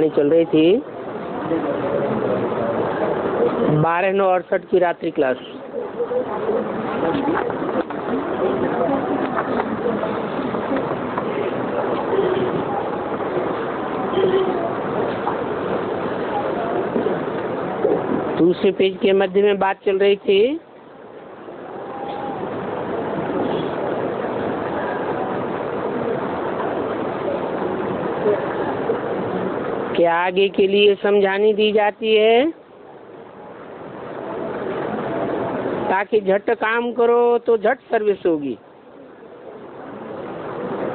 कहानी चल रही थी 12/9/68 की रात्रि क्लास। दूसरे पेज के मध्य में बात चल रही थी कि आगे के लिए समझानी दी जाती है ताकि झट काम करो तो झट सर्विस होगी,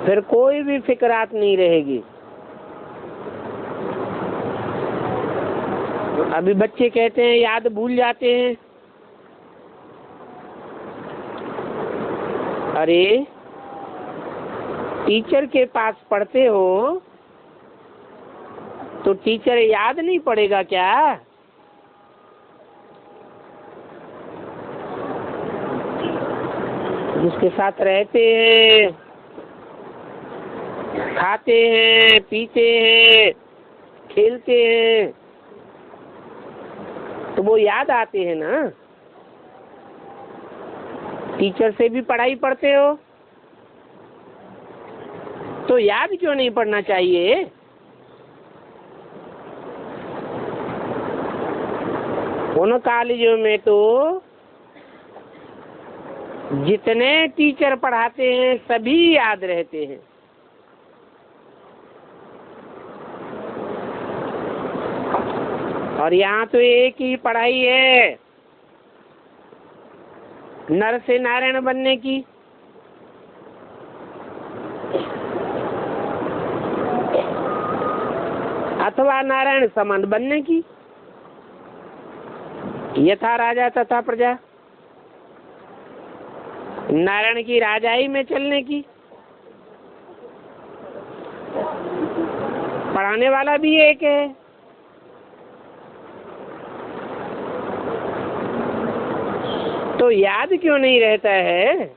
फिर कोई भी फिक्रात नहीं रहेगी। अभी बच्चे कहते हैं याद भूल जाते हैं। अरे टीचर के पास पढ़ते हो तो टीचर याद नहीं पड़ेगा क्या? जिसके साथ रहते हैं, खाते हैं, पीते हैं, खेलते हैं, तो वो याद आते हैं ना। टीचर से भी पढ़ाई पढ़ते हो तो याद क्यों नहीं पढ़ना चाहिए? उन कॉलेजों में तो जितने टीचर पढ़ाते हैं सभी याद रहते हैं। और यहाँ तो एक ही पढ़ाई है, नर से नारायण बनने की। अथवा नारायण समान बनने की। यथा राजा तथा प्रजा, नारायण की राजाई में चलने की। पढ़ाने वाला भी एक है। तो याद क्यों नहीं रहता है?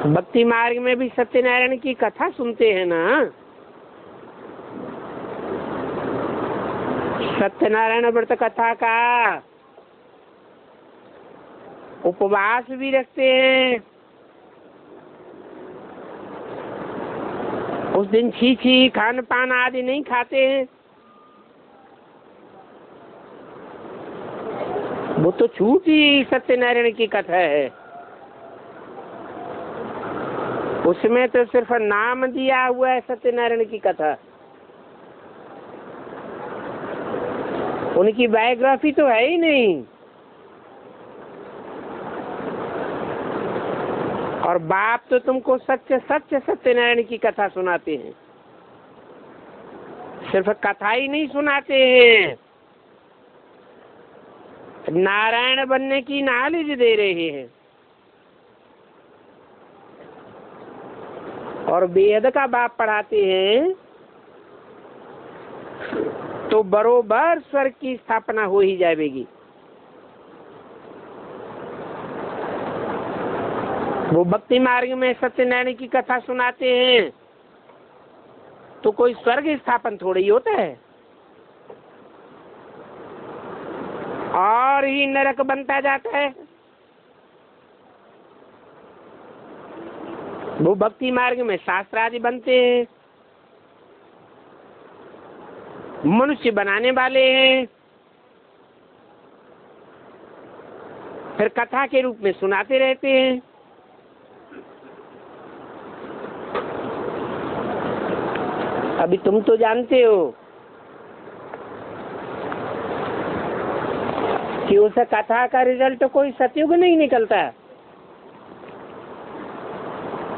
भक्ति मार्ग में भी सत्यनारायण की कथा सुनते हैं ना। सत्यनारायण व्रत कथा का उपवास भी रखते हैं। उस दिन छीछी खान पान आदि नहीं खाते हैं। वो तो छूटी सत्यनारायण की कथा है। उसमें तो सिर्फ नाम दिया हुआ है सत्यनारायण की कथा। उनकी बायोग्राफी तो है ही नहीं। और बाप तो तुमको सच्चे सच्चे सत्यनारायण की कथा सुनाते हैं, सिर्फ कथा ही नहीं सुनाते हैं, नारायण बनने की नॉलेज दे रहे हैं। और वेद का बाप पढ़ाते हैं तो बरोबर स्वर्ग की स्थापना हो ही जाएगी। वो भक्ति मार्ग में सत्यनारायण की कथा सुनाते हैं तो कोई स्वर्ग स्थापन थोड़ी ही होता है, और ही नरक बनता जाता है। वो भक्ति मार्ग में शास्त्र आदि बनते हैं, मनुष्य बनाने वाले हैं, फिर कथा के रूप में सुनाते रहते हैं। अभी तुम तो जानते हो कि उस कथा का रिजल्ट कोई सतयुग नहीं निकलता।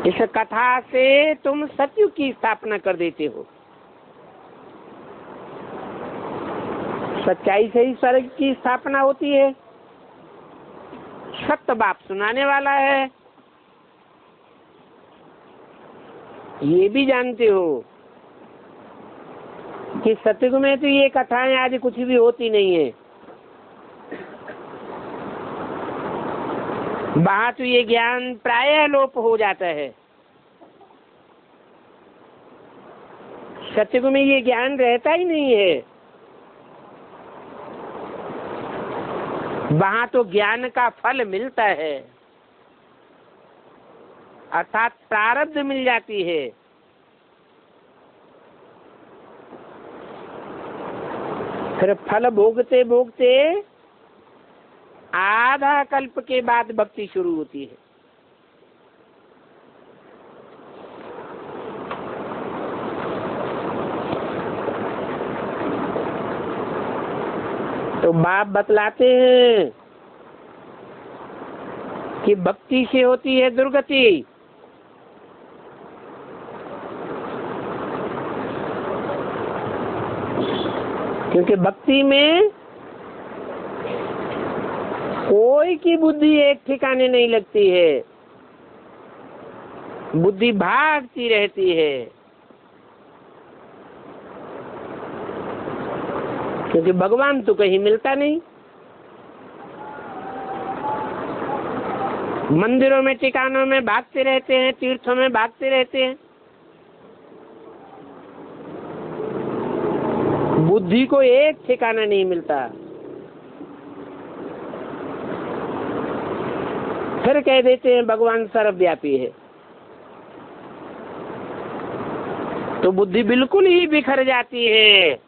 इस कथा से तुम सतयुग की स्थापना कर देते हो। सच्चाई से ही स्वर्ग की स्थापना होती है। सत्य बाप सुनाने वाला है, ये भी जानते हो कि सतयुग में तो ये कथाएं आदि कुछ भी होती नहीं है। वहां तो ये ज्ञान प्रायः लोप हो जाता है। सतयुग में ये ज्ञान रहता ही नहीं है। वहां तो ज्ञान का फल मिलता है, अर्थात प्रारब्ध मिल जाती है। फिर फल भोगते भोगते आधा कल्प के बाद भक्ति शुरू होती है। तो बाप बतलाते हैं कि भक्ति से होती है दुर्गति। क्योंकि भक्ति में कोई की बुद्धि एक ठिकाने नहीं लगती है, बुद्धि भागती रहती है। क्योंकि भगवान तो कहीं मिलता नहीं। मंदिरों में ठिकानों में भागते रहते हैं, तीर्थों में भागते रहते हैं, बुद्धि को एक ठिकाना नहीं मिलता। फिर कह देते हैं भगवान सर्वव्यापी है, तो बुद्धि बिल्कुल ही बिखर जाती है।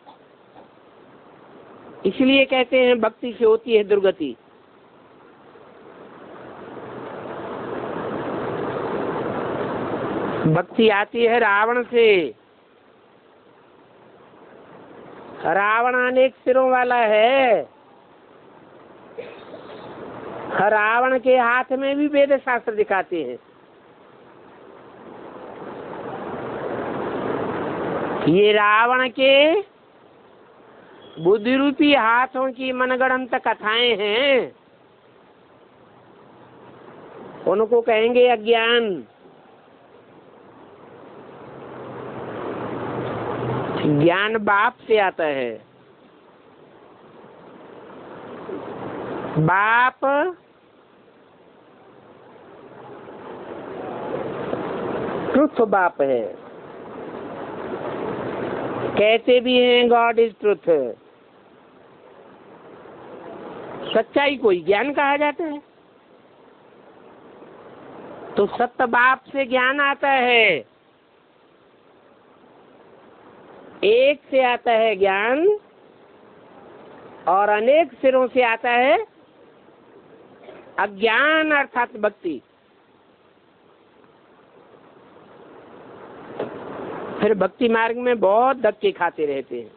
इसलिए कहते हैं भक्ति से होती है दुर्गति। भक्ति आती है रावण से। रावण अनेक सिरों वाला है। रावण के हाथ में भी वेद शास्त्र दिखाते हैं। ये रावण के बुद्धि रूपी हाथों की मनगढ़ंत कथाएं हैं, उनको कहेंगे अज्ञान। ज्ञान बाप से आता है। बाप ट्रुथ बाप है। कहते भी हैं गॉड इज ट्रुथ। सच्चाई को ही ज्ञान कहा जाता है। तो सत्य बाप से ज्ञान आता है। एक से आता है ज्ञान और अनेक सिरों से आता है अज्ञान अर्थात भक्ति। फिर भक्ति मार्ग में बहुत धक्के खाते रहते हैं।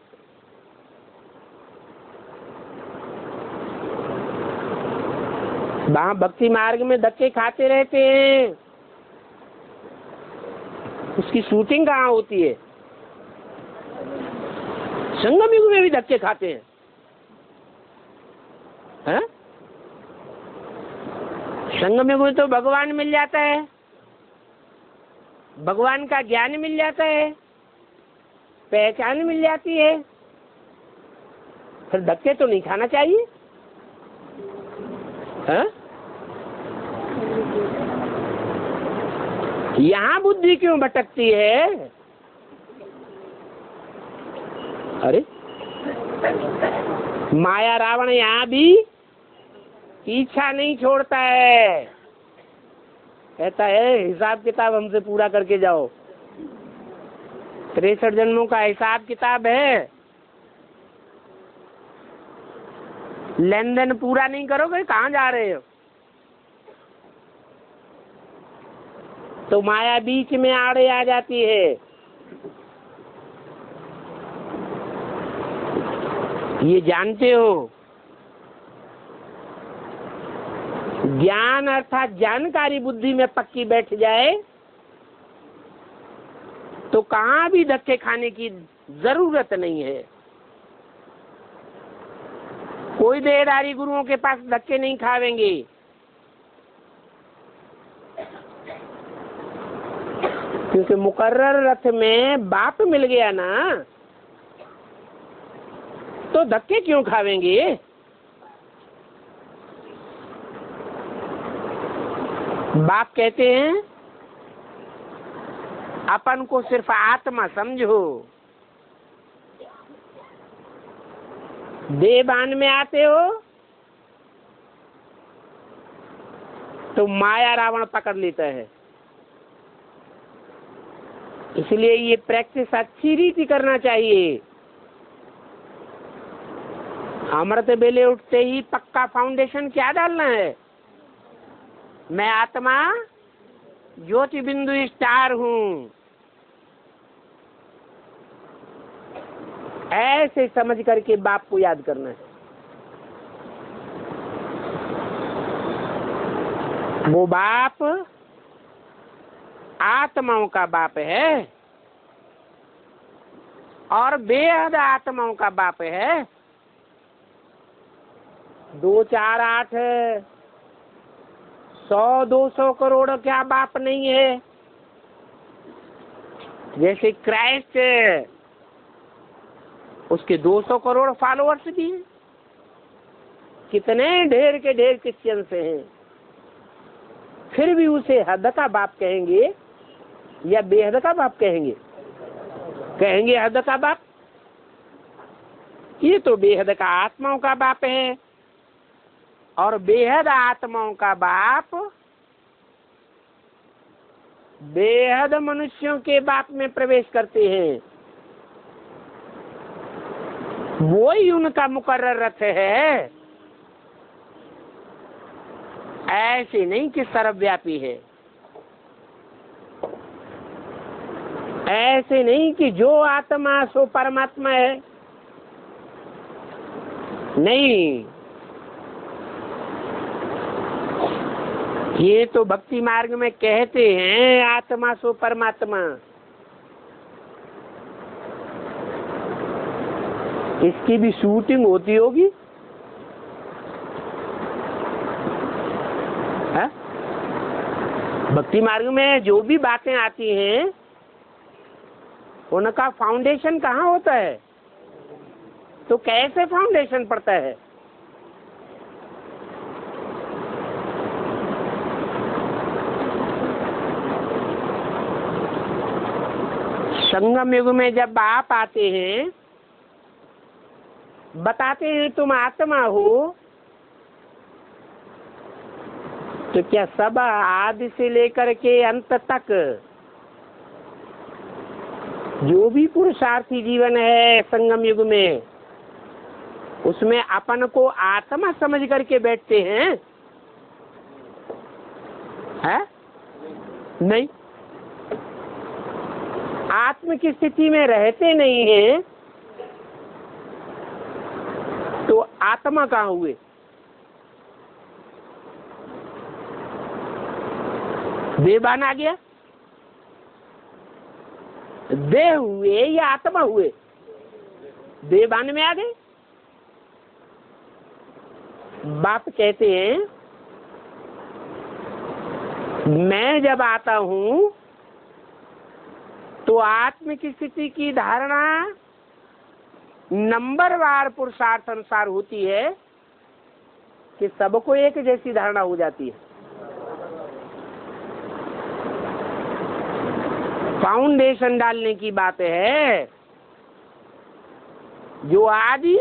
वहां भक्ति मार्ग में धक्के खाते रहते हैं, उसकी शूटिंग कहाँ होती है? संगम युग में भी धक्के खाते हैं, हैं? संगम युग में तो भगवान मिल जाता है, भगवान का ज्ञान मिल जाता है, पहचान मिल जाती है। फिर धक्के तो नहीं खाना चाहिए, हैं? यहाँ बुद्धि क्यों भटकती है? अरे माया रावण यहाँ भी पीछा नहीं छोड़ता है, कहता है हिसाब किताब हमसे पूरा करके जाओ। 63 जन्मों का हिसाब किताब है, लेन देन पूरा नहीं करोगे कहाँ जा रहे हो? तो माया बीच में आड़े आ जाती है। ये जानते हो, ज्ञान अर्थात जानकारी बुद्धि में पक्की बैठ जाए तो कहाँ भी धक्के खाने की जरूरत नहीं है। कोई देहधारी गुरुओं के पास धक्के नहीं खावेंगे। क्योंकि मुकर्रर रथ में बाप मिल गया ना, तो धक्के क्यों खावेंगे? बाप कहते हैं अपन को सिर्फ आत्मा समझो, देवान में आते हो तो माया रावण पकड़ लेता है। इसलिए ये प्रैक्टिस अच्छी रीति करना चाहिए। अमृत बेले उठते ही पक्का फाउंडेशन क्या डालना है? मैं आत्मा ज्योति बिंदु स्टार हूँ, ऐसे समझ करके बाप को याद करना है। वो बाप आत्माओं का बाप है और बेहद आत्माओं का बाप है। 2 4 8 100-200 करोड़ क्या बाप नहीं है? जैसे क्राइस्ट उसके 200 करोड़ फॉलोअर्स भी हैं। कितने ढेर के ढेर क्रिश्चियन से हैं, फिर भी उसे हद का बाप कहेंगे या बेहद का बाप कहेंगे? कहेंगे हद का बाप। ये तो बेहद का आत्माओं का बाप है और बेहद आत्माओं का बाप बेहद मनुष्यों के बाप में प्रवेश करते हैं। वो ही उनका मुकर्रर रथ है, ऐसे नहीं कि सर्वव्यापी है, ऐसे नहीं कि जो आत्मा सो परमात्मा है। नहीं, ये तो भक्ति मार्ग में कहते हैं आत्मा सो परमात्मा। इसकी भी शूटिंग होती होगी है? भक्ति मार्ग में जो भी बातें आती हैं उनका फाउंडेशन कहाँ होता है? तो कैसे फाउंडेशन पड़ता है? संगम युग में जब आप आते हैं, बताते हैं तुम आत्मा हो, तो क्या सब आदि से लेकर के अंत तक जो भी पुरुषार्थी जीवन है संगम युग में, उसमें अपन को आत्मा समझ करके बैठते हैं? है? नहीं, आत्म की स्थिति में रहते नहीं हैं तो आत्मा कहाँ हुए? देवान आ गया, देह हुए या आत्मा हुए? देवान में आ गए। बाप कहते हैं मैं जब आता हूं तो आत्म की स्थिति की धारणा नंबरवार पुरुषार्थ अनुसार होती है कि सबको एक जैसी धारणा हो जाती है। फाउंडेशन डालने की बात है, जो आदि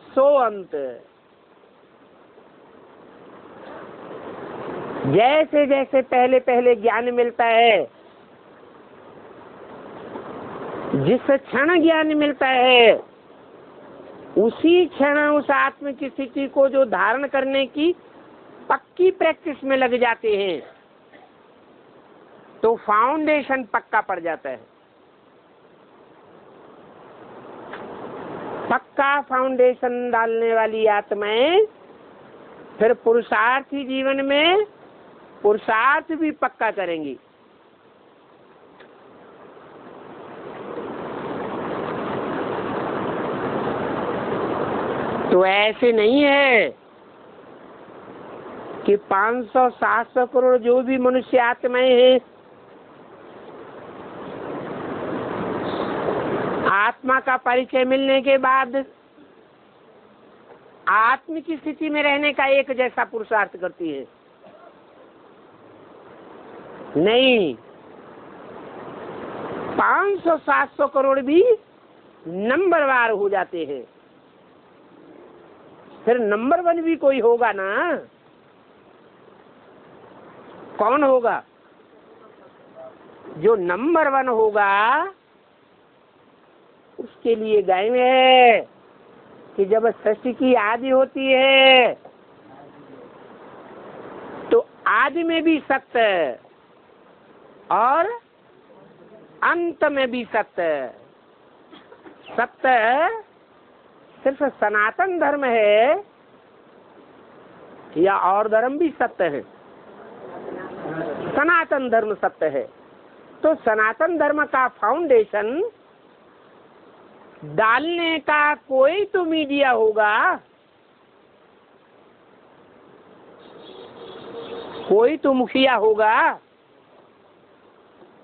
सो अंत। जैसे जैसे पहले पहले ज्ञान मिलता है, जिस क्षण ज्ञान मिलता है उसी क्षण उस आत्म की स्थिति को जो धारण करने की पक्की प्रैक्टिस में लग जाते हैं तो फाउंडेशन पक्का पड़ जाता है। पक्का फाउंडेशन डालने वाली आत्माएं फिर पुरुषार्थी जीवन में पुरुषार्थ भी पक्का करेंगी। तो ऐसे नहीं है कि 500-700 करोड़ जो भी मनुष्य आत्माएं हैं, आत्मा का परिचय मिलने के बाद आत्म की स्थिति में रहने का एक जैसा पुरुषार्थ करती है। नहीं, 500-700 करोड़ भी नंबरवार हो जाते हैं। फिर नंबर 1 भी कोई होगा ना। कौन होगा? जो नंबर 1 होगा उसके लिए गाय है कि जब सृष्टि की आदि होती है तो आदि में भी सत्य है और अंत में भी सत्य है। सत्य सिर्फ सनातन धर्म है या और धर्म भी सत्य है? सनातन धर्म सत्य है। तो सनातन धर्म का फाउंडेशन डालने का कोई तो मीडिया होगा, कोई तो मुखिया होगा।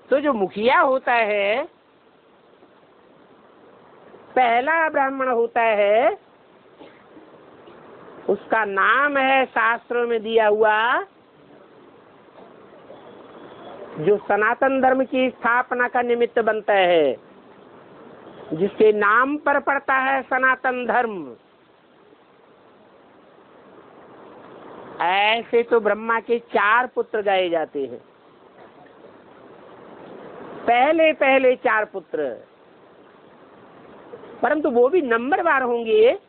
तो जो मुखिया होता है, पहला ब्राह्मण होता है, उसका नाम है शास्त्रों में दिया हुआ, जो सनातन धर्म की स्थापना का निमित्त बनता है, जिसके नाम पर पड़ता है सनातन धर्म। ऐसे तो ब्रह्मा के 4 पुत्र गाए जाते हैं। पहले पहले 4 पुत्र, परंतु वो भी नंबरवार होंगे।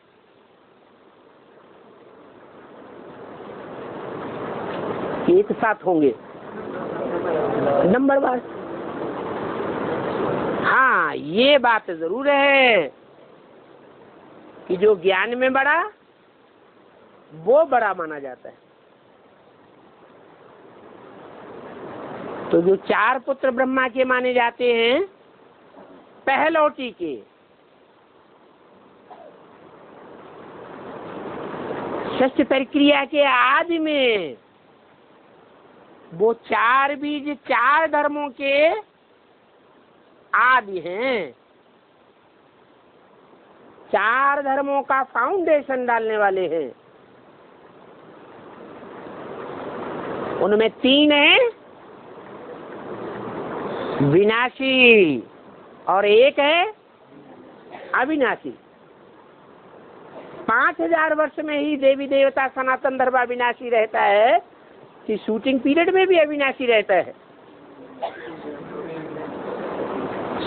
एक साथ होंगे नंबरवार। हाँ, ये बात जरूर है कि जो ज्ञान में बड़ा वो बड़ा माना जाता है। तो जो 4 पुत्र ब्रह्मा के माने जाते हैं, पहलौटी के, षष्ठ प्रक्रिया के आदि में वो 4 बीज 4 धर्मों के आदि हैं। 4 धर्मों का फाउंडेशन डालने वाले हैं। उनमें 3 है विनाशी और 1 है अविनाशी। 5000 वर्ष में ही देवी देवता सनातन धर्म अविनाशी रहता है कि शूटिंग पीरियड में भी अविनाशी रहता है।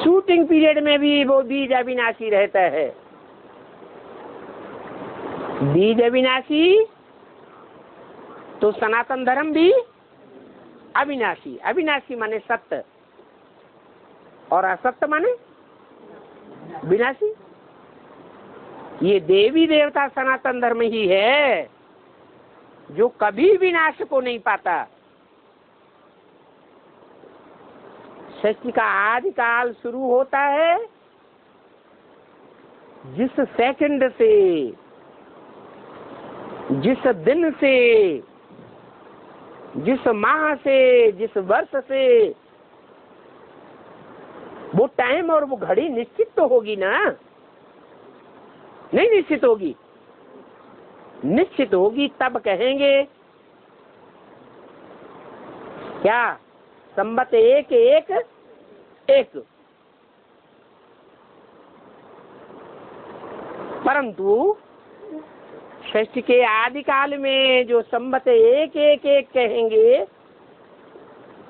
शूटिंग पीरियड में भी वो बीज अविनाशी रहता है। बीज अविनाशी तो सनातन धर्म भी अविनाशी। अविनाशी माने सत्य और असत्य माने विनाशी। ये देवी देवता सनातन धर्म ही है जो कभी विनाश को नहीं पाता। सृष्टि का आदि काल शुरू होता है जिस सेकंड से, जिस दिन से, जिस माह से, जिस वर्ष से। वो टाइम और वो घड़ी निश्चित तो होगी ना? नहीं निश्चित होगी। निश्चित होगी तब कहेंगे क्या संवत 1-1-1। परंतु सृष्टि के आदि काल में जो संवत 1-1-1 कहेंगे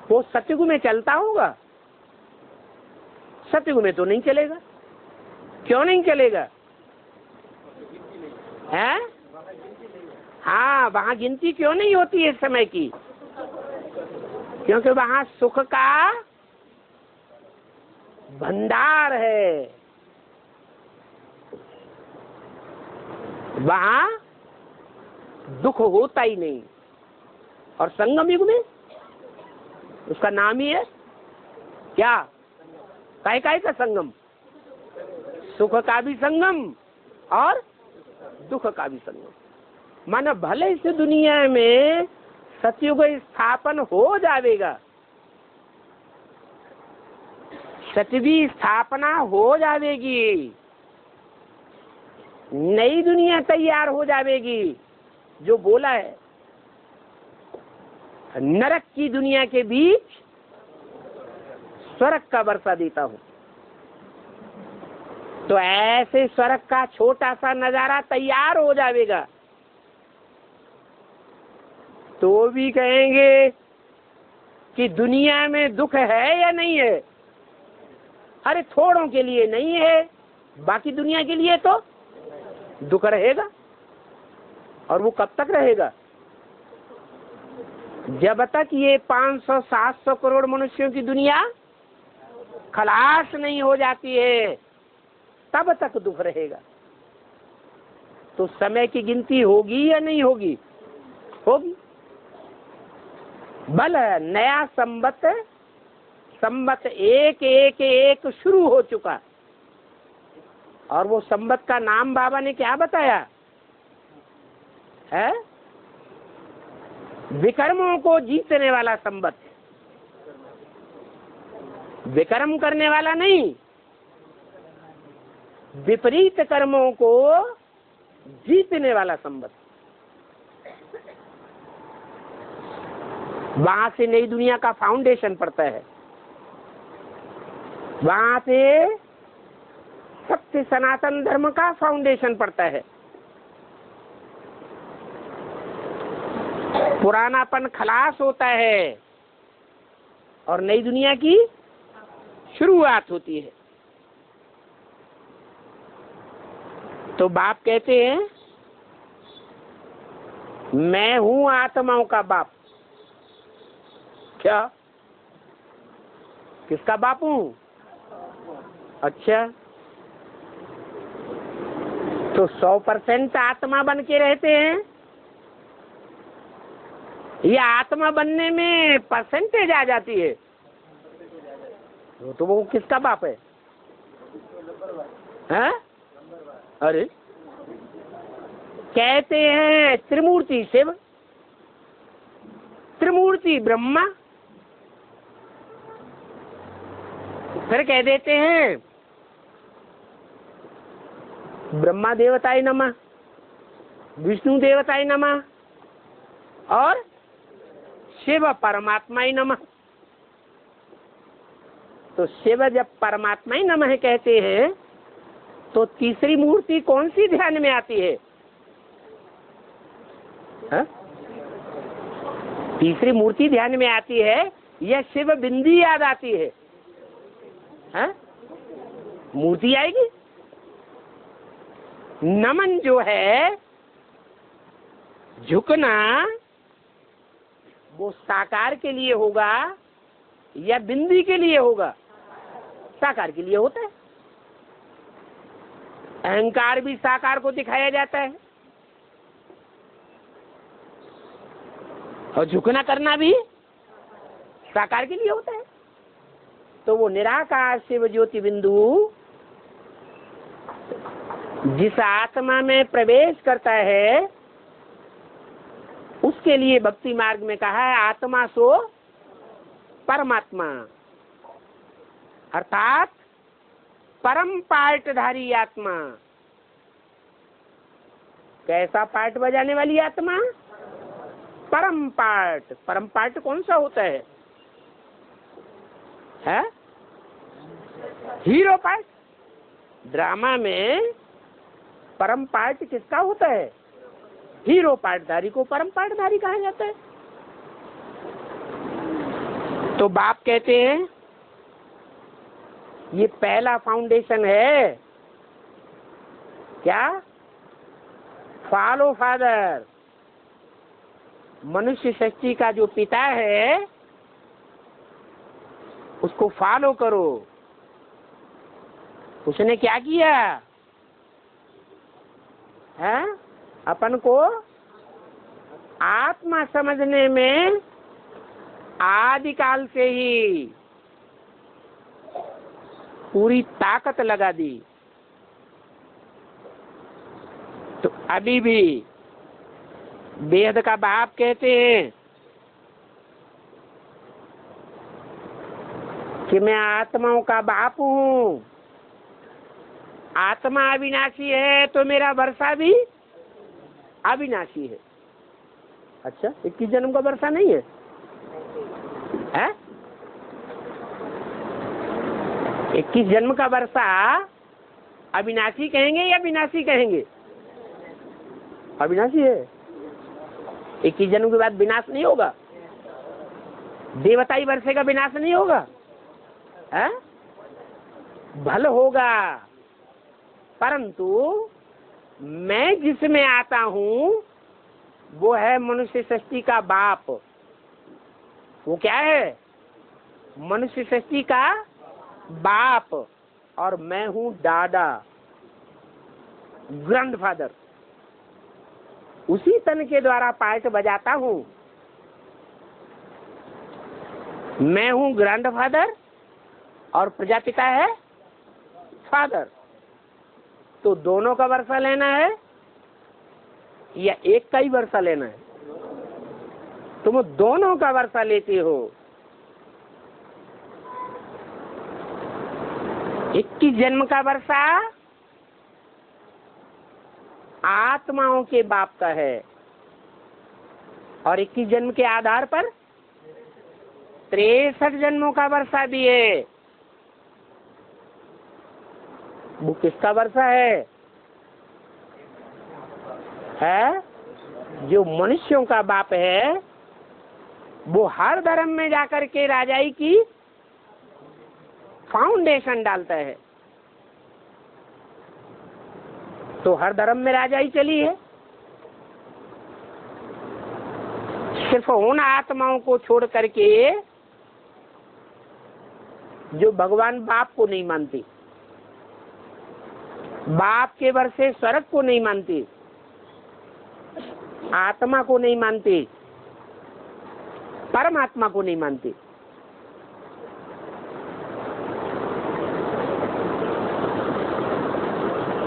वो सतयुग में चलता होगा? सतयुग में तो नहीं चलेगा। क्यों नहीं चलेगा? है? हाँ, वहाँ गिनती क्यों नहीं होती है समय की? क्योंकि वहाँ सुख का भंडार है। वहाँ दुख होता ही नहीं। और संगम युग में उसका नाम ही है क्या? काय का संगम। सुख का भी संगम और दुख का भी संगम। माना भले इस दुनिया में सतयुग स्थापन हो जाएगा, सतवी स्थापना हो जाएगी, नई दुनिया तैयार हो जाएगी। जो बोला है नरक की दुनिया के बीच स्वर्ग का वर्षा देता हूं। तो ऐसे स्वर्ग का छोटा सा नजारा तैयार हो जाएगा। तो भी कहेंगे कि दुनिया में दुख है या नहीं है। अरे थोड़ों के लिए नहीं है, बाकी दुनिया के लिए तो दुख रहेगा। और वो कब तक रहेगा? जब तक ये 500-700 करोड़ मनुष्यों की दुनिया खलास नहीं हो जाती है, तब तक दुख रहेगा। तो समय की गिनती होगी या नहीं होगी? होगी। बल नया संबत एक एक एक शुरू हो चुका। और वो संबत का नाम बाबा ने क्या बताया है? विकर्मों को जीतने वाला संबत। विकर्म करने वाला नहीं, विपरीत कर्मों को जीतने वाला संबत। वहां से नई दुनिया का फाउंडेशन पड़ता है। वहां से सत्य सनातन धर्म का फाउंडेशन पड़ता है। पुरानापन खलास होता है और नई दुनिया की शुरुआत होती है। तो बाप कहते हैं, मैं हूं आत्माओं का बाप। क्या? किसका बाप हूं? अच्छा, तो 100% आत्मा बन के रहते हैं। ये आत्मा बनने में परसेंटेज आ जाती है। तो वो किसका बाप है? हैं? अरे कहते हैं त्रिमूर्ति शिव, त्रिमूर्ति ब्रह्मा, फिर कह देते हैं ब्रह्मा देवताय नमः, विष्णु देवताय नमः और शिव परमात्माय नमः। तो शिव जब परमात्माय नमः कहते हैं तो तीसरी मूर्ति कौन सी ध्यान में आती है? हा? तीसरी मूर्ति ध्यान में आती है या शिव बिंदी याद आती है? हा? मूर्ति आएगी। नमन जो है, झुकना, वो साकार के लिए होगा या बिंदी के लिए होगा? साकार के लिए होता है। अहंकार भी साकार को दिखाया जाता है और झुकना करना भी साकार के लिए होता है। तो वो निराकार शिव ज्योति बिंदु जिस आत्मा में प्रवेश करता है, उसके लिए भक्ति मार्ग में कहा है आत्मा सो परमात्मा, अर्थात परम पार्टधारी आत्मा। कैसा पार्ट बजाने वाली आत्मा? परम पार्ट। परम पार्ट कौन सा होता है? Hero part. ड्रामा में परम पार्ट किसका होता है? हीरो पार्टधारी को परम पार्टधारी कहा जाता है। तो बाप कहते हैं ये पहला फाउंडेशन है। क्या? Follow father. मनुष्य सृष्टि का जो पिता है उसको फॉलो करो। उसने क्या किया है? अपन को आत्मा समझने में आदिकाल से ही पूरी ताकत लगा दी। तो अभी भी वेद का बाप कहते हैं कि मैं आत्माओं का बाप हूँ। आत्मा अविनाशी है तो मेरा वर्षा भी अविनाशी है। अच्छा, 21 जन्म का वर्षा नहीं है, है? 21 जन्म का वर्षा अविनाशी कहेंगे या विनाशी कहेंगे? अविनाशी है। 21 जन्म के बाद विनाश नहीं होगा? देवताई वर्षे का विनाश नहीं होगा? है? भल होगा, परंतु मैं जिसमें आता हूँ वो है मनुष्य सृष्टि का बाप। वो क्या है? मनुष्य सृष्टि का बाप, और मैं हूँ दादा, ग्रैंडफादर। उसी तन के द्वारा पायस बजाता हूँ। मैं हूँ ग्रैंडफादर और प्रजापिता है फादर। तो दोनों का वर्षा लेना है या एक का ही वर्षा लेना है? तुम दोनों का वर्षा लेते हो। 21 जन्म का वर्षा आत्माओं के बाप का है, और 21 जन्म के आधार पर 63 जन्मों का वर्षा भी है। वो किसका वर्षा है? जो मनुष्यों का बाप है, वो हर धर्म में जाकर के राजाई की फाउंडेशन डालता है। तो हर धर्म में राजाई चली है। सिर्फ उन आत्माओं को छोड़ करके जो भगवान बाप को नहीं मानती, बाप के वर्षे स्वर्ग को नहीं मानती, आत्मा को नहीं मानती, परमात्मा को नहीं मानती।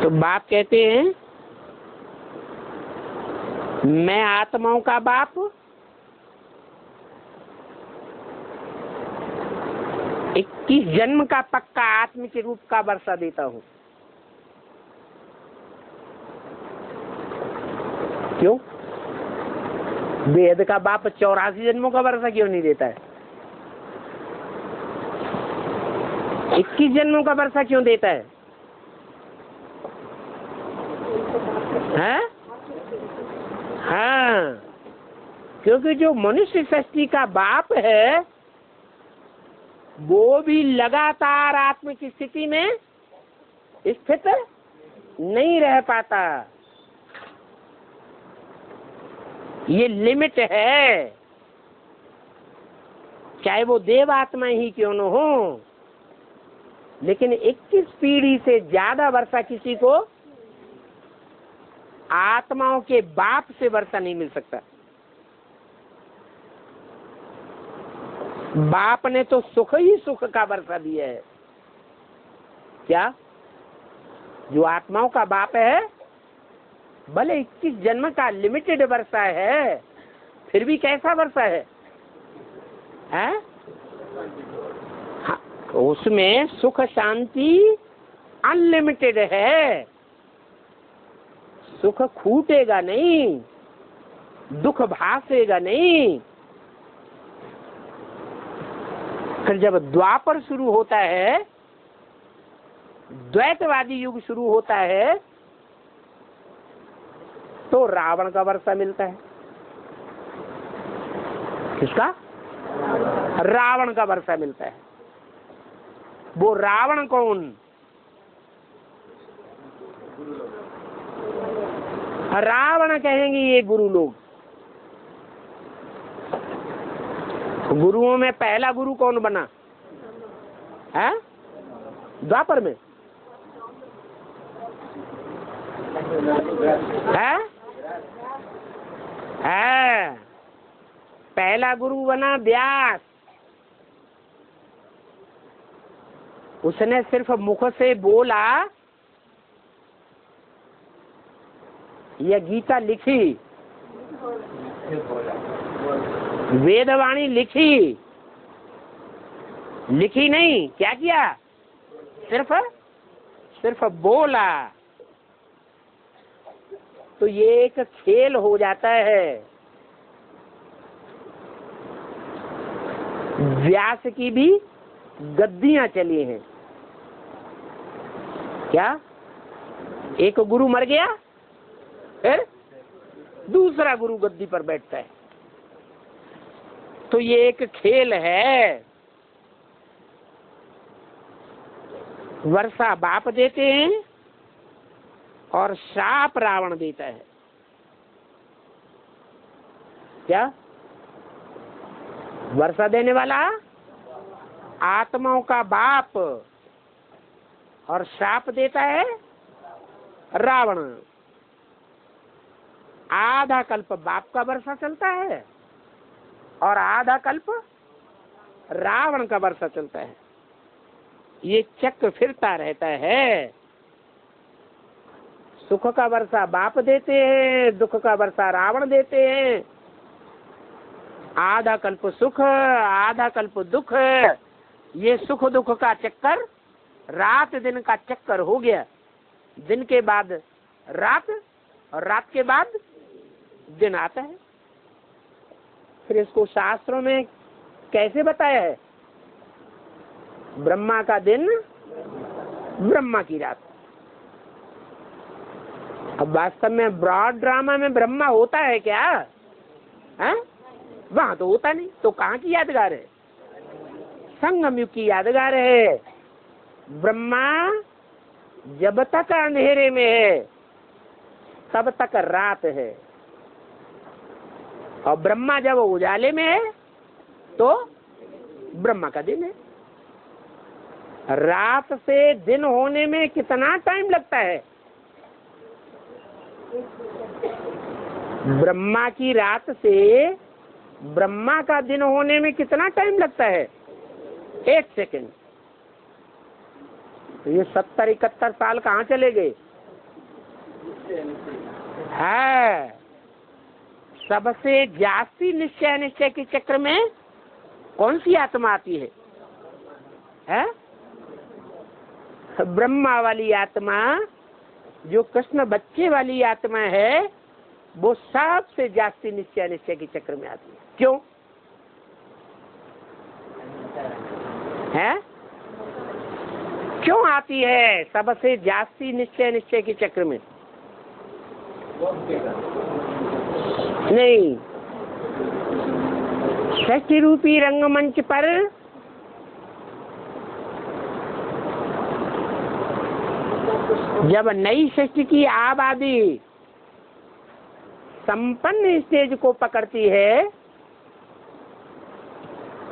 तो बाप कहते हैं मैं आत्माओं का बाप, 21 जन्म का पक्का आत्मिक रूप का वर्षा देता हूँ। क्यों? वेद का बाप 84 जन्मों का वर्षा क्यों नहीं देता है? 21 जन्मों का वर्षा क्यों देता है? हैं? हाँ, क्योंकि जो मनुष्य सृष्टि का बाप है वो भी लगातार आत्मिक स्थिति में स्थित नहीं रह पाता। ये लिमिट है, चाहे वो देव आत्मा ही क्यों न हो। लेकिन 21 पीढ़ी से ज्यादा वर्षा किसी को आत्माओं के बाप से वर्षा नहीं मिल सकता। बाप ने तो सुख ही सुख का वर्षा दिया है। क्या? जो आत्माओं का बाप है, भले 21 जन्म का लिमिटेड वर्षा है, फिर भी कैसा वर्षा है? हाँ, उसमें सुख शांति अनलिमिटेड है। सुख खूटेगा नहीं, दुख भासेगा नहीं। फिर जब द्वापर शुरू होता है, द्वैतवादी युग शुरू होता है, तो रावण का वर्षा मिलता है। किसका? रावण का वर्षा मिलता है। वो रावण कौन? रावण कहेंगे ये गुरु लोग। गुरुओं में पहला गुरु कौन बना है? द्वापर में है? पहला गुरु बना व्यास। उसने सिर्फ मुख से बोला या गीता लिखी, वेदवाणी लिखी नहीं, क्या किया? सिर्फ बोला। तो ये एक खेल हो जाता है। व्यास की भी गद्दियां चली हैं। क्या? एक गुरु मर गया, फिर दूसरा गुरु गद्दी पर बैठता है। तो ये एक खेल है। वर्षा बाप देते हैं और शाप रावण देता है। क्या? वर्षा देने वाला आत्माओं का बाप और शाप देता है रावण। आधा कल्प बाप का वर्षा चलता है और आधा कल्प रावण का वर्षा चलता है। ये चक्र फिरता रहता है। सुख का वर्षा बाप देते हैं, दुख का वर्षा रावण देते हैं। आधा कल्प सुख, आधा कल्प दुख। ये सुख दुख का चक्कर रात दिन का चक्कर हो गया। दिन के बाद रात और रात के बाद दिन आता है। फिर इसको शास्त्रों में कैसे बताया है? ब्रह्मा का दिन, ब्रह्मा की रात। अब वास्तव में ब्रॉड ड्रामा में ब्रह्मा होता है क्या? है? वहां तो होता नहीं, तो कहाँ की यादगार है? संगम युग की यादगार है। ब्रह्मा जब तक अंधेरे में है तब तक रात है, और ब्रह्मा जब उजाले में है तो ब्रह्मा का दिन है। रात से दिन होने में कितना टाइम लगता है? ब्रह्मा की रात से ब्रह्मा का दिन होने में कितना टाइम लगता है? 1 सेकंड। तो ये 70-71 साल कहाँ चले गए? है सबसे जास्ती निश्चय निश्चय के चक्र में कौन सी आत्मा आती है? ब्रह्मा वाली आत्मा, जो कृष्ण बच्चे वाली आत्मा है, वो सबसे जास्ती निश्चय निश्चय के चक्र में आती है। क्यों है? क्यों आती है सबसे जास्ती निश्चय निश्चय के चक्र में? नहीं, सृष्टि रूपी रंगमंच पर जब नई सृष्टि की आबादी संपन्न स्टेज को पकड़ती है,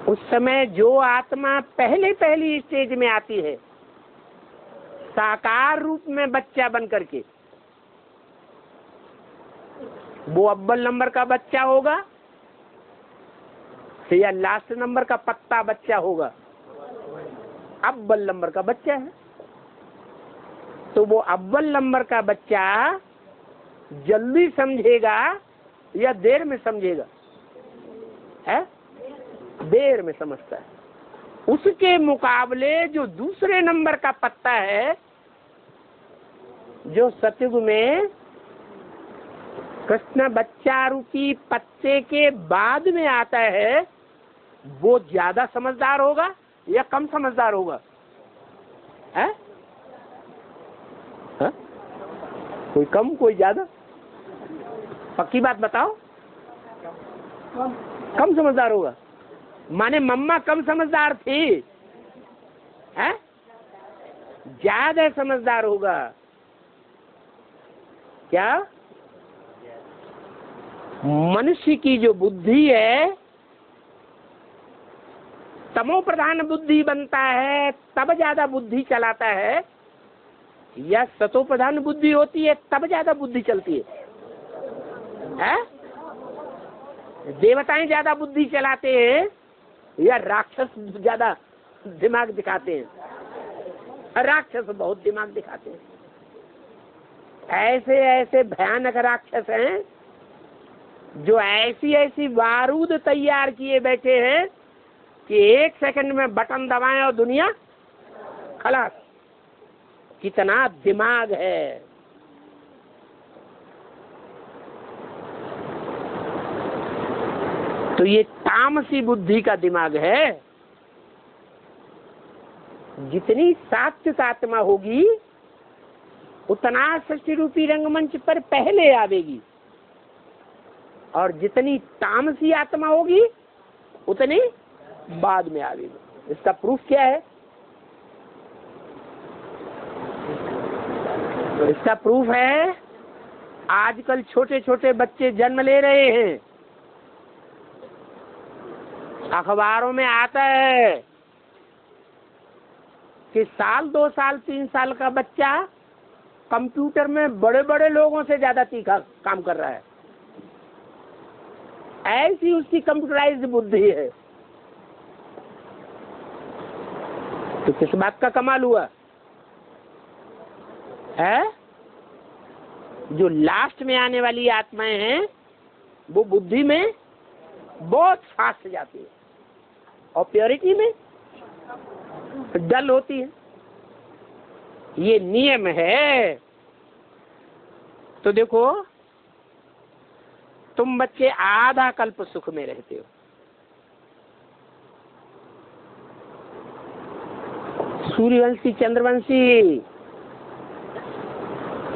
उस समय जो आत्मा पहली स्टेज में आती है साकार रूप में बच्चा बन करके, वो अव्वल नंबर का बच्चा होगा या लास्ट नंबर का पत्ता बच्चा होगा? अव्वल नंबर का बच्चा है। तो वो अव्वल नंबर का बच्चा जल्दी समझेगा या देर में समझेगा? है? देर में समझता है। उसके मुकाबले जो दूसरे नंबर का पत्ता है, जो सतयुग में कृष्ण बच्चा रूपी पत्ते के बाद में आता है, वो ज्यादा समझदार होगा या कम समझदार होगा? है? है? कोई कम कोई ज्यादा? पक्की बात बताओ। कम समझदार होगा। माने मम्मा कम समझदार थी, है? ज्यादा समझदार होगा। क्या? मनुष्य की जो बुद्धि है, तमो प्रधान बुद्धि बनता है तब ज्यादा बुद्धि चलाता है, या सतो प्रधान बुद्धि होती है तब ज्यादा बुद्धि चलती है? देवताएं ज्यादा बुद्धि चलाते हैं या राक्षस ज्यादा दिमाग दिखाते हैं? राक्षस बहुत दिमाग दिखाते हैं। ऐसे ऐसे भयानक राक्षस हैं जो ऐसी ऐसी बारूद तैयार किए बैठे हैं कि 1 सेकंड में बटन दबाएं और दुनिया खलास। कितना दिमाग है। तो ये तामसी बुद्धि का दिमाग है। जितनी सात्विक आत्मा होगी उतना सृष्टि रूपी रंगमंच पर पहले आवेगी, और जितनी तामसी आत्मा होगी उतनी बाद में आवेगी। इसका प्रूफ क्या है? तो इसका प्रूफ है आजकल छोटे छोटे बच्चे जन्म ले रहे हैं, अखबारों में आता है कि साल 2 साल 3 साल का बच्चा कंप्यूटर में बड़े बड़े लोगों से ज्यादा तीखा काम कर रहा है। ऐसी उसकी कंप्यूटराइज्ड बुद्धि है। तो किस बात का कमाल हुआ है? जो लास्ट में आने वाली आत्माएं हैं वो बुद्धि में बहुत फास्ट जाती है और प्योरिटी में डल होती है। ये नियम है। तो देखो, तुम बच्चे आधा कल्प सुख में रहते हो, सूर्यवंशी चंद्रवंशी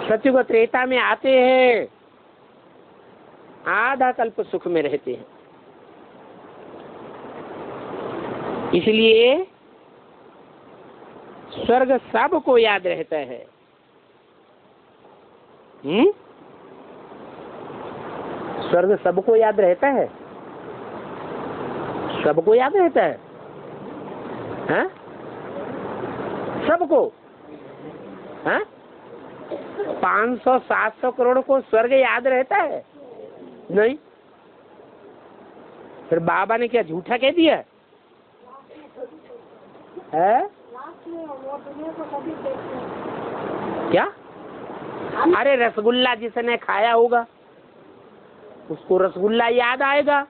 सत्युग त्रेता में आते हैं, आधा कल्प सुख में रहते हैं। इसलिए स्वर्ग सबको याद रहता है। स्वर्ग सबको याद रहता है, सबको याद रहता है, हाँ? सबको, हाँ? 500-700 करोड़ को स्वर्ग याद रहता है? नहीं। फिर बाबा ने क्या झूठा कह दिया है? क्या? अरे रसगुल्ला जिसने खाया होगा उसको रसगुल्ला याद आएगा,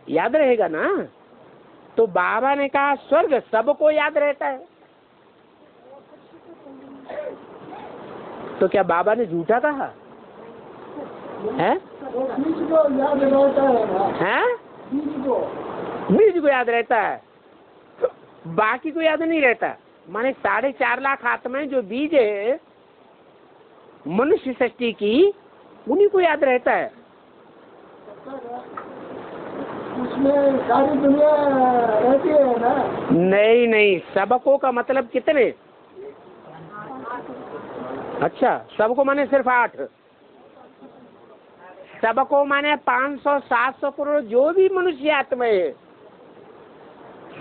याद रहेगा ना। तो बाबा ने कहा स्वर्ग सबको याद रहता है। तो क्या बाबा ने झूठा कहा है? बीज को याद रहता है, बाकी को याद नहीं रहता। माने 4.5 लाख आत्माएं जो बीज है मनुष्य सृष्टि की, उन्हीं को याद रहता है। उसमें सारी दुनिया रहती है ना? नहीं, सबको का मतलब कितने? अच्छा, सबको माने सिर्फ 8, सबको माने 500-700 करोड़ जो भी मनुष्य आत्माएं है,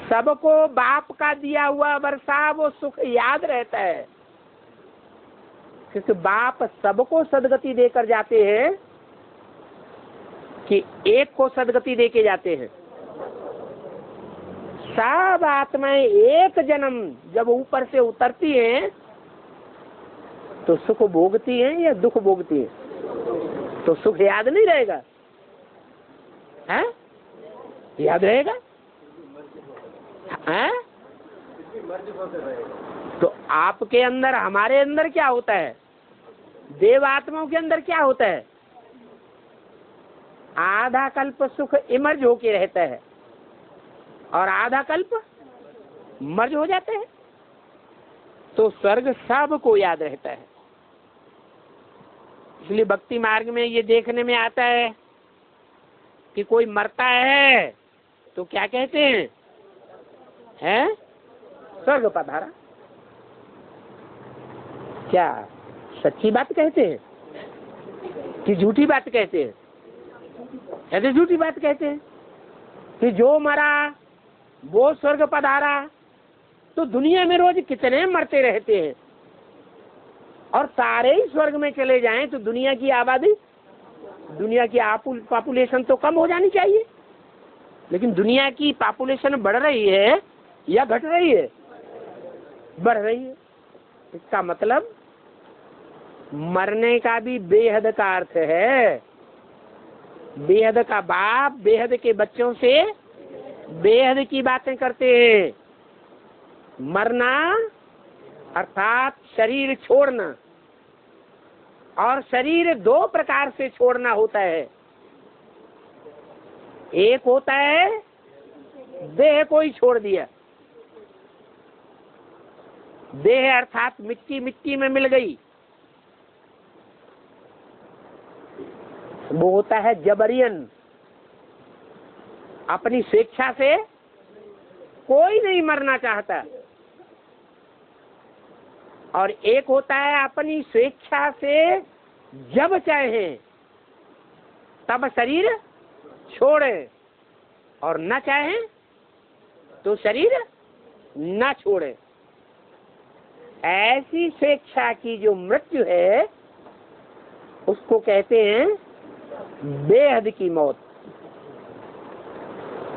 सबको बाप का दिया हुआ वर्षा वो सुख याद रहता है। क्योंकि बाप सबको सदगति देकर जाते हैं कि एक को सदगति देके जाते हैं। सब आत्माएं एक जन्म जब ऊपर से उतरती हैं तो सुख भोगती हैं या दुख भोगती हैं? तो सुख याद नहीं रहेगा, है? याद रहेगा, है? तो आपके अंदर, हमारे अंदर क्या होता है? देव आत्माओं के अंदर क्या होता है? आधा कल्प सुख इमर्ज होके रहता है और आधा कल्प मर्ज हो जाते हैं। तो स्वर्ग सबको याद रहता है। इसलिए भक्ति मार्ग में ये देखने में आता है कि कोई मरता है तो क्या कहते हैं? हैं? स्वर्ग पधारा। क्या सच्ची बात कहते हैं कि झूठी बात कहते हैं? ऐसे झूठी बात कहते हैं कि जो मरा वो स्वर्ग पधारा। तो दुनिया में रोज कितने मरते रहते हैं और सारे ही स्वर्ग में चले जाएं तो दुनिया की आबादी, दुनिया की पॉपुलेशन तो कम हो जानी चाहिए। लेकिन दुनिया की पॉपुलेशन बढ़ रही है या घट रही है? बढ़ रही है। इसका मतलब मरने का भी बेहद का अर्थ है। बेहद का बाप बेहद के बच्चों से बेहद की बातें करते हैं। मरना अर्थात शरीर छोड़ना, और शरीर 2 प्रकार से छोड़ना होता है। एक होता है देह को ही छोड़ दिया, देह अर्थात मिट्टी मिट्टी में मिल गई, वो होता है जबरियन। अपनी स्वेच्छा से कोई नहीं मरना चाहता, और एक होता है अपनी स्वेच्छा से जब चाहे तब शरीर छोड़े, और न चाहे तो शरीर न छोड़े। ऐसी स्वेच्छा की जो मृत्यु है उसको कहते हैं बेहद की मौत।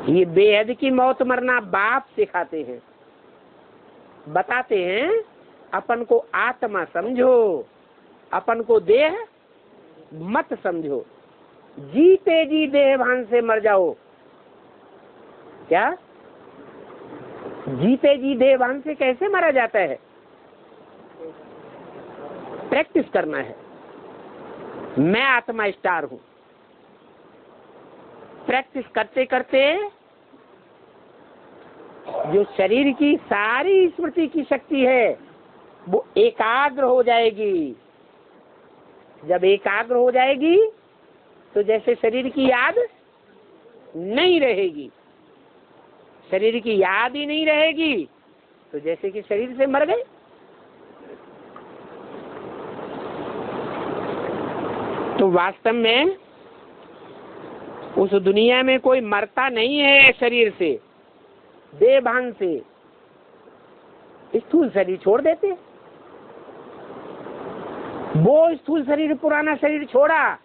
ये बेहद की मौत मरना बाप सिखाते हैं, बताते हैं अपन को आत्मा समझो, अपन को देह मत समझो, जीते जी देह भान से मर जाओ। क्या जीते जी देह भान से कैसे मरा जाता है? प्रैक्टिस करना है। मैं आत्मा स्टार हूं, प्रैक्टिस करते करते जो शरीर की सारी स्मृति की शक्ति है वो एकाग्र हो जाएगी। जब एकाग्र हो जाएगी तो जैसे शरीर की याद नहीं रहेगी, शरीर की याद ही नहीं रहेगी तो जैसे कि शरीर से मर गए। तो वास्तव में उस दुनिया में कोई मरता नहीं है शरीर से, देह भान से। स्थूल शरीर छोड़ देते, वो स्थूल शरीर पुराना शरीर छोड़ा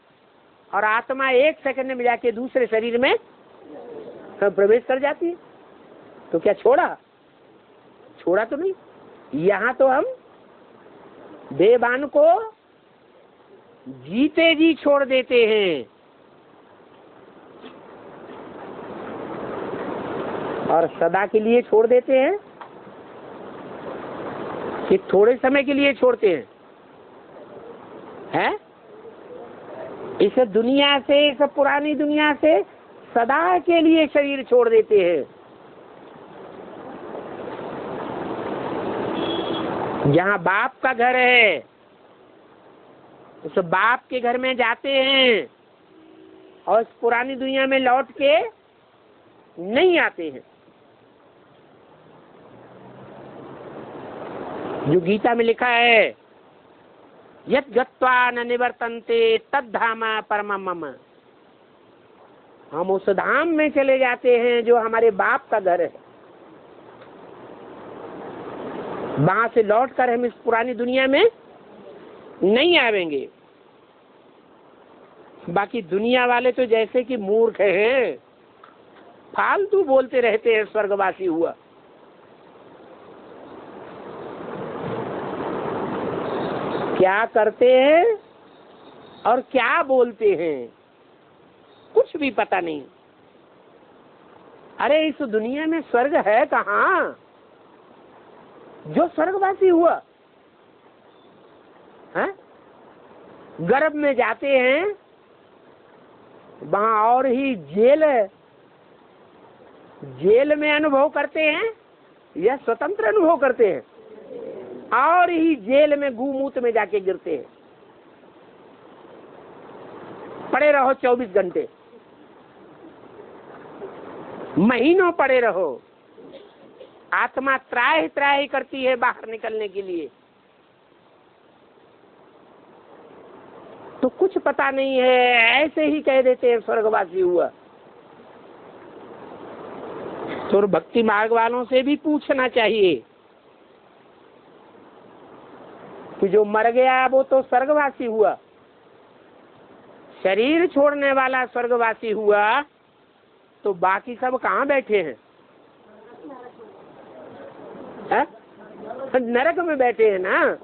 और आत्मा एक सेकंड में जाके दूसरे शरीर में प्रवेश कर जाती है। तो क्या छोड़ा? छोड़ा तो नहीं। यहाँ तो हम देहभान को जीते जी छोड़ देते हैं और सदा के लिए छोड़ देते हैं कि थोड़े समय के लिए छोड़ते हैं? इस दुनिया से, इस पुरानी दुनिया से सदा के लिए शरीर छोड़ देते हैं। जहाँ बाप का घर है उस बाप के घर में जाते हैं और इस पुरानी दुनिया में लौट के नहीं आते हैं। जो गीता में लिखा है यत् गत्वा न निवर्तन्ते तद्धाम परमम् मम, हम उस धाम में चले जाते हैं जो हमारे बाप का घर है। वहां से लौटकर हम इस पुरानी दुनिया में नहीं आवेंगे। बाकी दुनिया वाले तो जैसे कि मूर्ख हैं, फालतू बोलते रहते हैं स्वर्गवासी हुआ। क्या करते हैं और क्या बोलते हैं कुछ भी पता नहीं। अरे इस दुनिया में स्वर्ग है कहाँ जो स्वर्गवासी हुआ है? गर्भ में जाते हैं वहां और ही जेल में अनुभव करते हैं या स्वतंत्र अनुभव करते हैं? और ही जेल में गूमूत में जाके गिरते हैं। पड़े रहो 24 घंटे, महीनों पड़े रहो। आत्मा त्राहि त्राहि करती है बाहर निकलने के लिए, तो कुछ पता नहीं है, ऐसे ही कह देते हैं स्वर्गवासी हुआ। तो भक्ति मार्ग वालों से भी पूछना चाहिए कि जो मर गया वो तो स्वर्गवासी हुआ, शरीर छोड़ने वाला स्वर्गवासी हुआ, तो बाकी सब कहाँ बैठे हैं? नरक में बैठे हैं ना।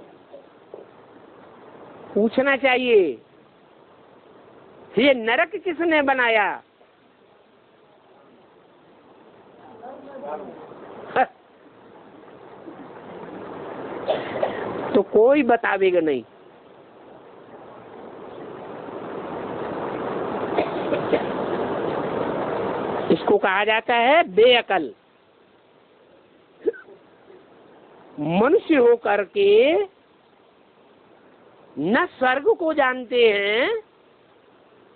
पूछना चाहिए ये नरक किसने बनाया? तो कोई बतावेगा नहीं। इसको कहा जाता है बेअकल। मनुष्य होकर के न स्वर्ग को जानते हैं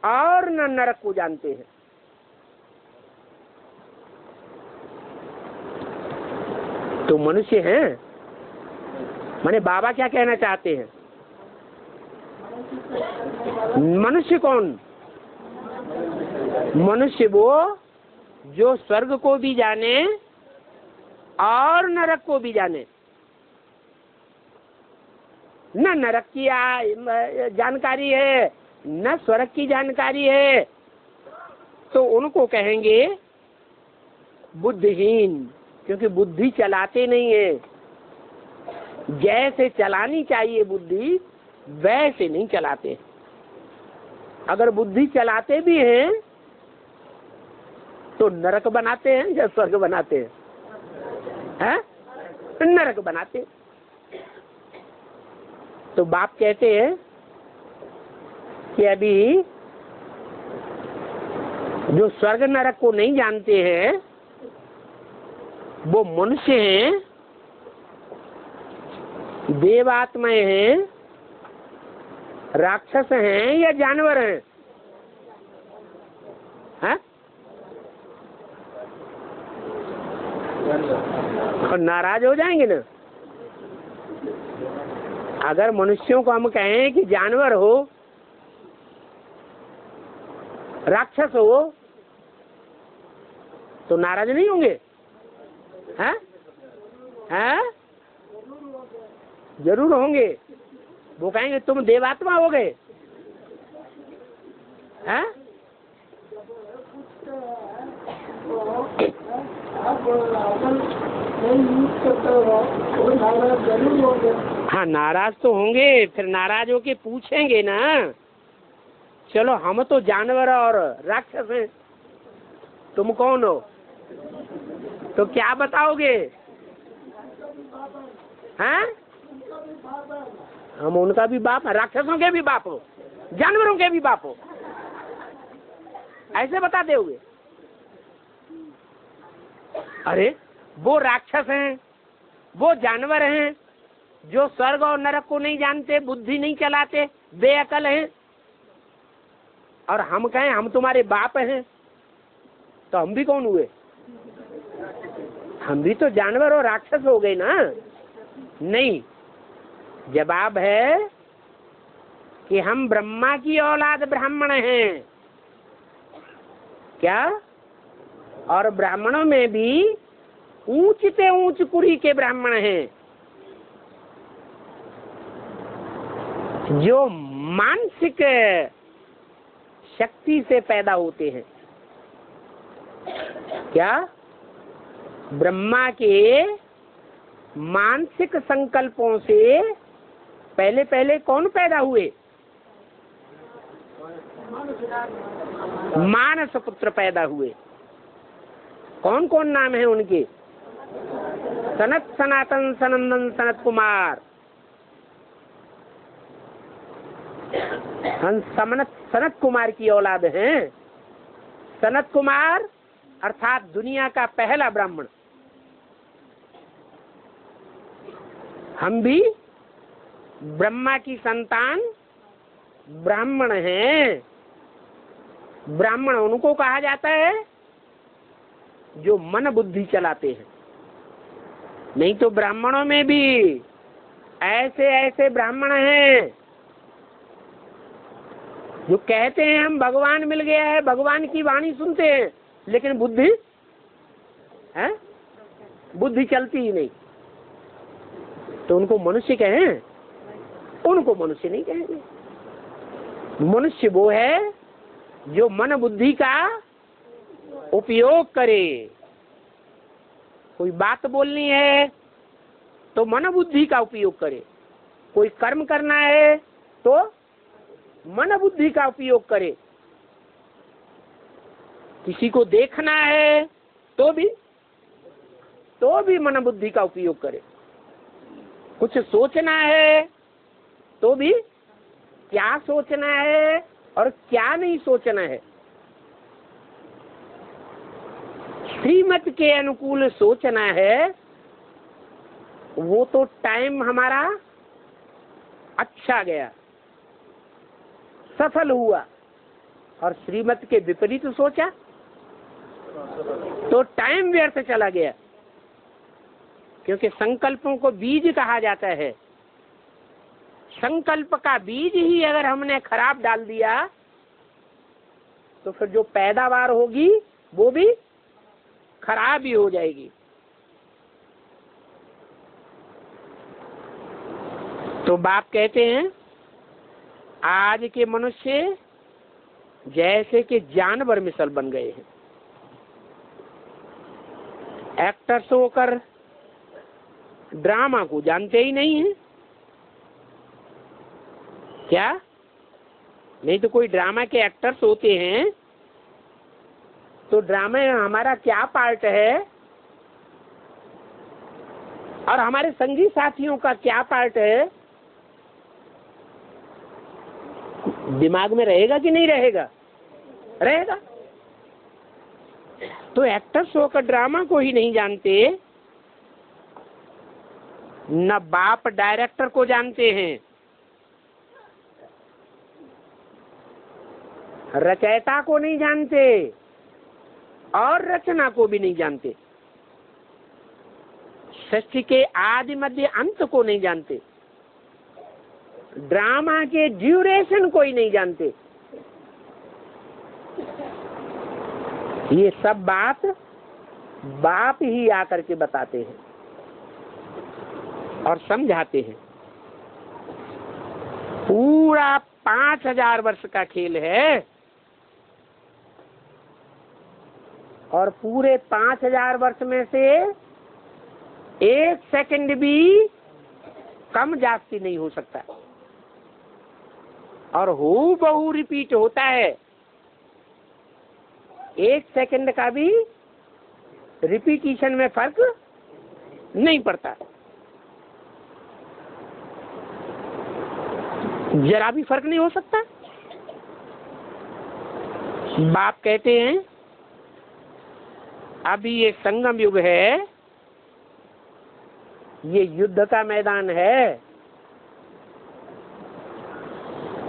और न नरक को जानते हैं। तो मनुष्य हैं। माने बाबा क्या कहना चाहते हैं? मनुष्य कौन? मनुष्य वो जो स्वर्ग को भी जाने और नरक को भी जाने। न नरक की जानकारी है, न स्वर्ग की जानकारी है, तो उनको कहेंगे बुद्धिहीन, क्योंकि बुद्धि चलाते नहीं है। जैसे चलानी चाहिए बुद्धि, वैसे नहीं चलाते। अगर बुद्धि चलाते भी हैं तो नरक बनाते हैं या स्वर्ग बनाते हैं? हैं? नरक बनाते हैं। तो बाप कहते हैं कि अभी जो स्वर्ग नरक को नहीं जानते हैं वो मनुष्य हैं, देवात्माएं हैं, राक्षस हैं या जानवर हैं? हैं? और नाराज हो जाएंगे ना अगर मनुष्यों को हम कहें कि जानवर हो, राक्षस हो, तो नाराज नहीं होंगे? हैं? हैं? जरूर होंगे। वो कहेंगे तुम देवात्मा हो गए। हैं? हाँ, नाराज तो होंगे। फिर नाराज होके पूछेंगे ना, चलो हम तो जानवर और राक्षस हैं, तुम कौन हो? तो क्या बताओगे? हैं? हम उनका भी बाप, राक्षसों के भी बाप हो, जानवरों के भी बाप हो, ऐसे बता दोगे? अरे वो राक्षस हैं, वो जानवर हैं जो स्वर्ग और नरक को नहीं जानते, बुद्धि नहीं चलाते, बेअकल हैं, और हम कहें हम तुम्हारे बाप हैं, तो हम भी कौन हुए? हम भी तो जानवर और राक्षस हो गए ना। नहीं, जवाब है कि हम ब्रह्मा की औलाद ब्राह्मण हैं। क्या? और ब्राह्मणों में भी ऊंच से ऊंच कुरी के ब्राह्मण हैं जो मानसिक शक्ति से पैदा होते हैं। क्या? ब्रह्मा के मानसिक संकल्पों से पहले पहले कौन पैदा हुए? मानस पुत्र पैदा हुए। कौन कौन नाम है उनके? सनत, सनातन, सनंदन, सनत कुमार। हम सनत कुमार की औलाद हैं। सनत कुमार अर्थात दुनिया का पहला ब्राह्मण। हम भी ब्रह्मा की संतान ब्राह्मण हैं। ब्राह्मण उनको कहा जाता है जो मन बुद्धि चलाते हैं। नहीं तो ब्राह्मणों में भी ऐसे ऐसे ब्राह्मण हैं जो कहते हैं हम भगवान मिल गया है, भगवान की वाणी सुनते हैं, लेकिन बुद्धि है, बुद्धि चलती ही नहीं। तो उनको मनुष्य कहें? उनको मनुष्य नहीं कहेंगे। मनुष्य वो है जो मन बुद्धि का उपयोग करे। कोई बात बोलनी है तो मन बुद्धि का उपयोग करे, कोई कर्म करना है तो मन बुद्धि का उपयोग करे, किसी को देखना है तो भी मन बुद्धि का उपयोग करे, कुछ सोचना है तो भी क्या सोचना है और क्या नहीं सोचना है, श्रीमत के अनुकूल सोचना है, वो तो टाइम हमारा अच्छा गया, सफल हुआ, और श्रीमत के विपरीत सोचा तो टाइम व्यर्थ चला गया। क्योंकि संकल्पों को बीज कहा जाता है। संकल्प का बीज ही अगर हमने खराब डाल दिया तो फिर जो पैदावार होगी वो भी खराब ही हो जाएगी। तो बाप कहते हैं आज के मनुष्य जैसे कि जानवर मिसल बन गए हैं। एक्टर्स होकर ड्रामा को जानते ही नहीं है क्या? नहीं तो कोई ड्रामा के एक्टर्स होते हैं तो ड्रामा में हमारा क्या पार्ट है और हमारे संगी साथियों का क्या पार्ट है, दिमाग में रहेगा कि नहीं रहेगा? रहेगा। तो एक्टर्स होकर ड्रामा को ही नहीं जानते, न बाप डायरेक्टर को जानते हैं, रचयिता को नहीं जानते और रचना को भी नहीं जानते, सृष्टि के आदि मध्य अंत को नहीं जानते, ड्रामा के ड्यूरेशन को ही नहीं जानते। ये सब बाप ही आकर के बताते हैं और समझाते हैं। पूरा 5000 वर्ष का खेल है और पूरे 5000 वर्ष में से 1 सेकंड भी कम जास्ती नहीं हो सकता और हूबहू रिपीट होता है। 1 सेकंड का भी रिपीटिशन में फर्क नहीं पड़ता, जरा भी फर्क नहीं हो सकता। बाप कहते हैं अभी ये संगम युग है, ये युद्ध का मैदान है।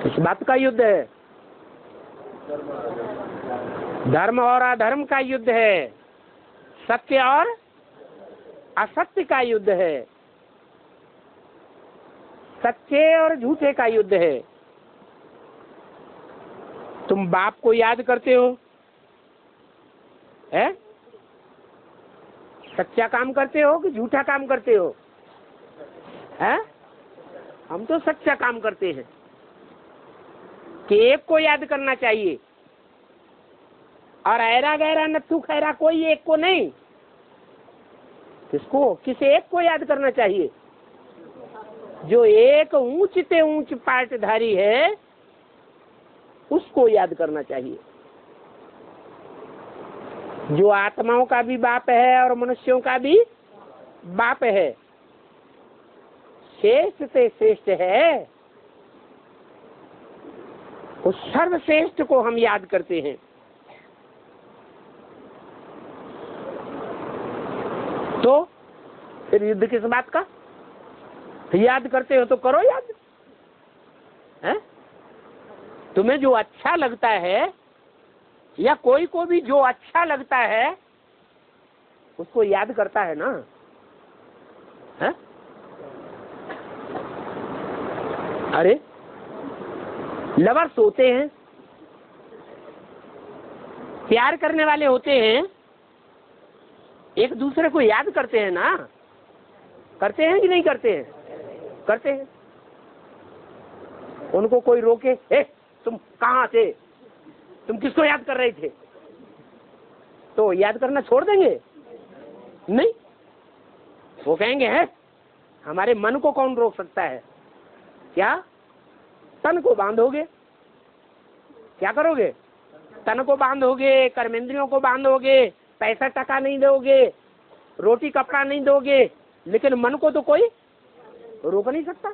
किस बात का युद्ध है? धर्म और अधर्म का युद्ध है, सत्य और असत्य का युद्ध है, सच्चे और झूठे का युद्ध है। तुम बाप को याद करते हो? है? सच्चा काम करते हो कि झूठा काम करते हो? है? हम तो सच्चा काम करते हैं कि एक को याद करना चाहिए और ऐरा गैरा नत्थु खैरा कोई एक को नहीं। किसको? किस एक को याद करना चाहिए? जो एक ऊंच से ऊंच पाटधारी है उसको याद करना चाहिए, जो आत्माओं का भी बाप है और मनुष्यों का भी बाप है, श्रेष्ठ से श्रेष्ठ है, उस सर्वश्रेष्ठ को हम याद करते हैं। तो फिर युद्ध किस बात का? याद करते हो तो करो याद, है? तुम्हें जो अच्छा लगता है या कोई को भी जो अच्छा लगता है उसको याद करता है ना, है? अरे लवर्स होते हैं, प्यार करने वाले होते हैं, एक दूसरे को याद करते हैं ना। करते हैं कि नहीं करते हैं? करते हैं। उनको कोई रोके, ए तुम कहाँ थे, तुम किसको याद कर रहे थे, तो याद करना छोड़ देंगे? नहीं, वो कहेंगे है हमारे मन को कौन रोक सकता है? क्या? तन को बांधोगे, क्या करोगे? तन को बांधोगे, कर्मेंद्रियों को बांधोगे, पैसा टका नहीं दोगे, रोटी कपड़ा नहीं दोगे, लेकिन मन को तो कोई रोक नहीं सकता।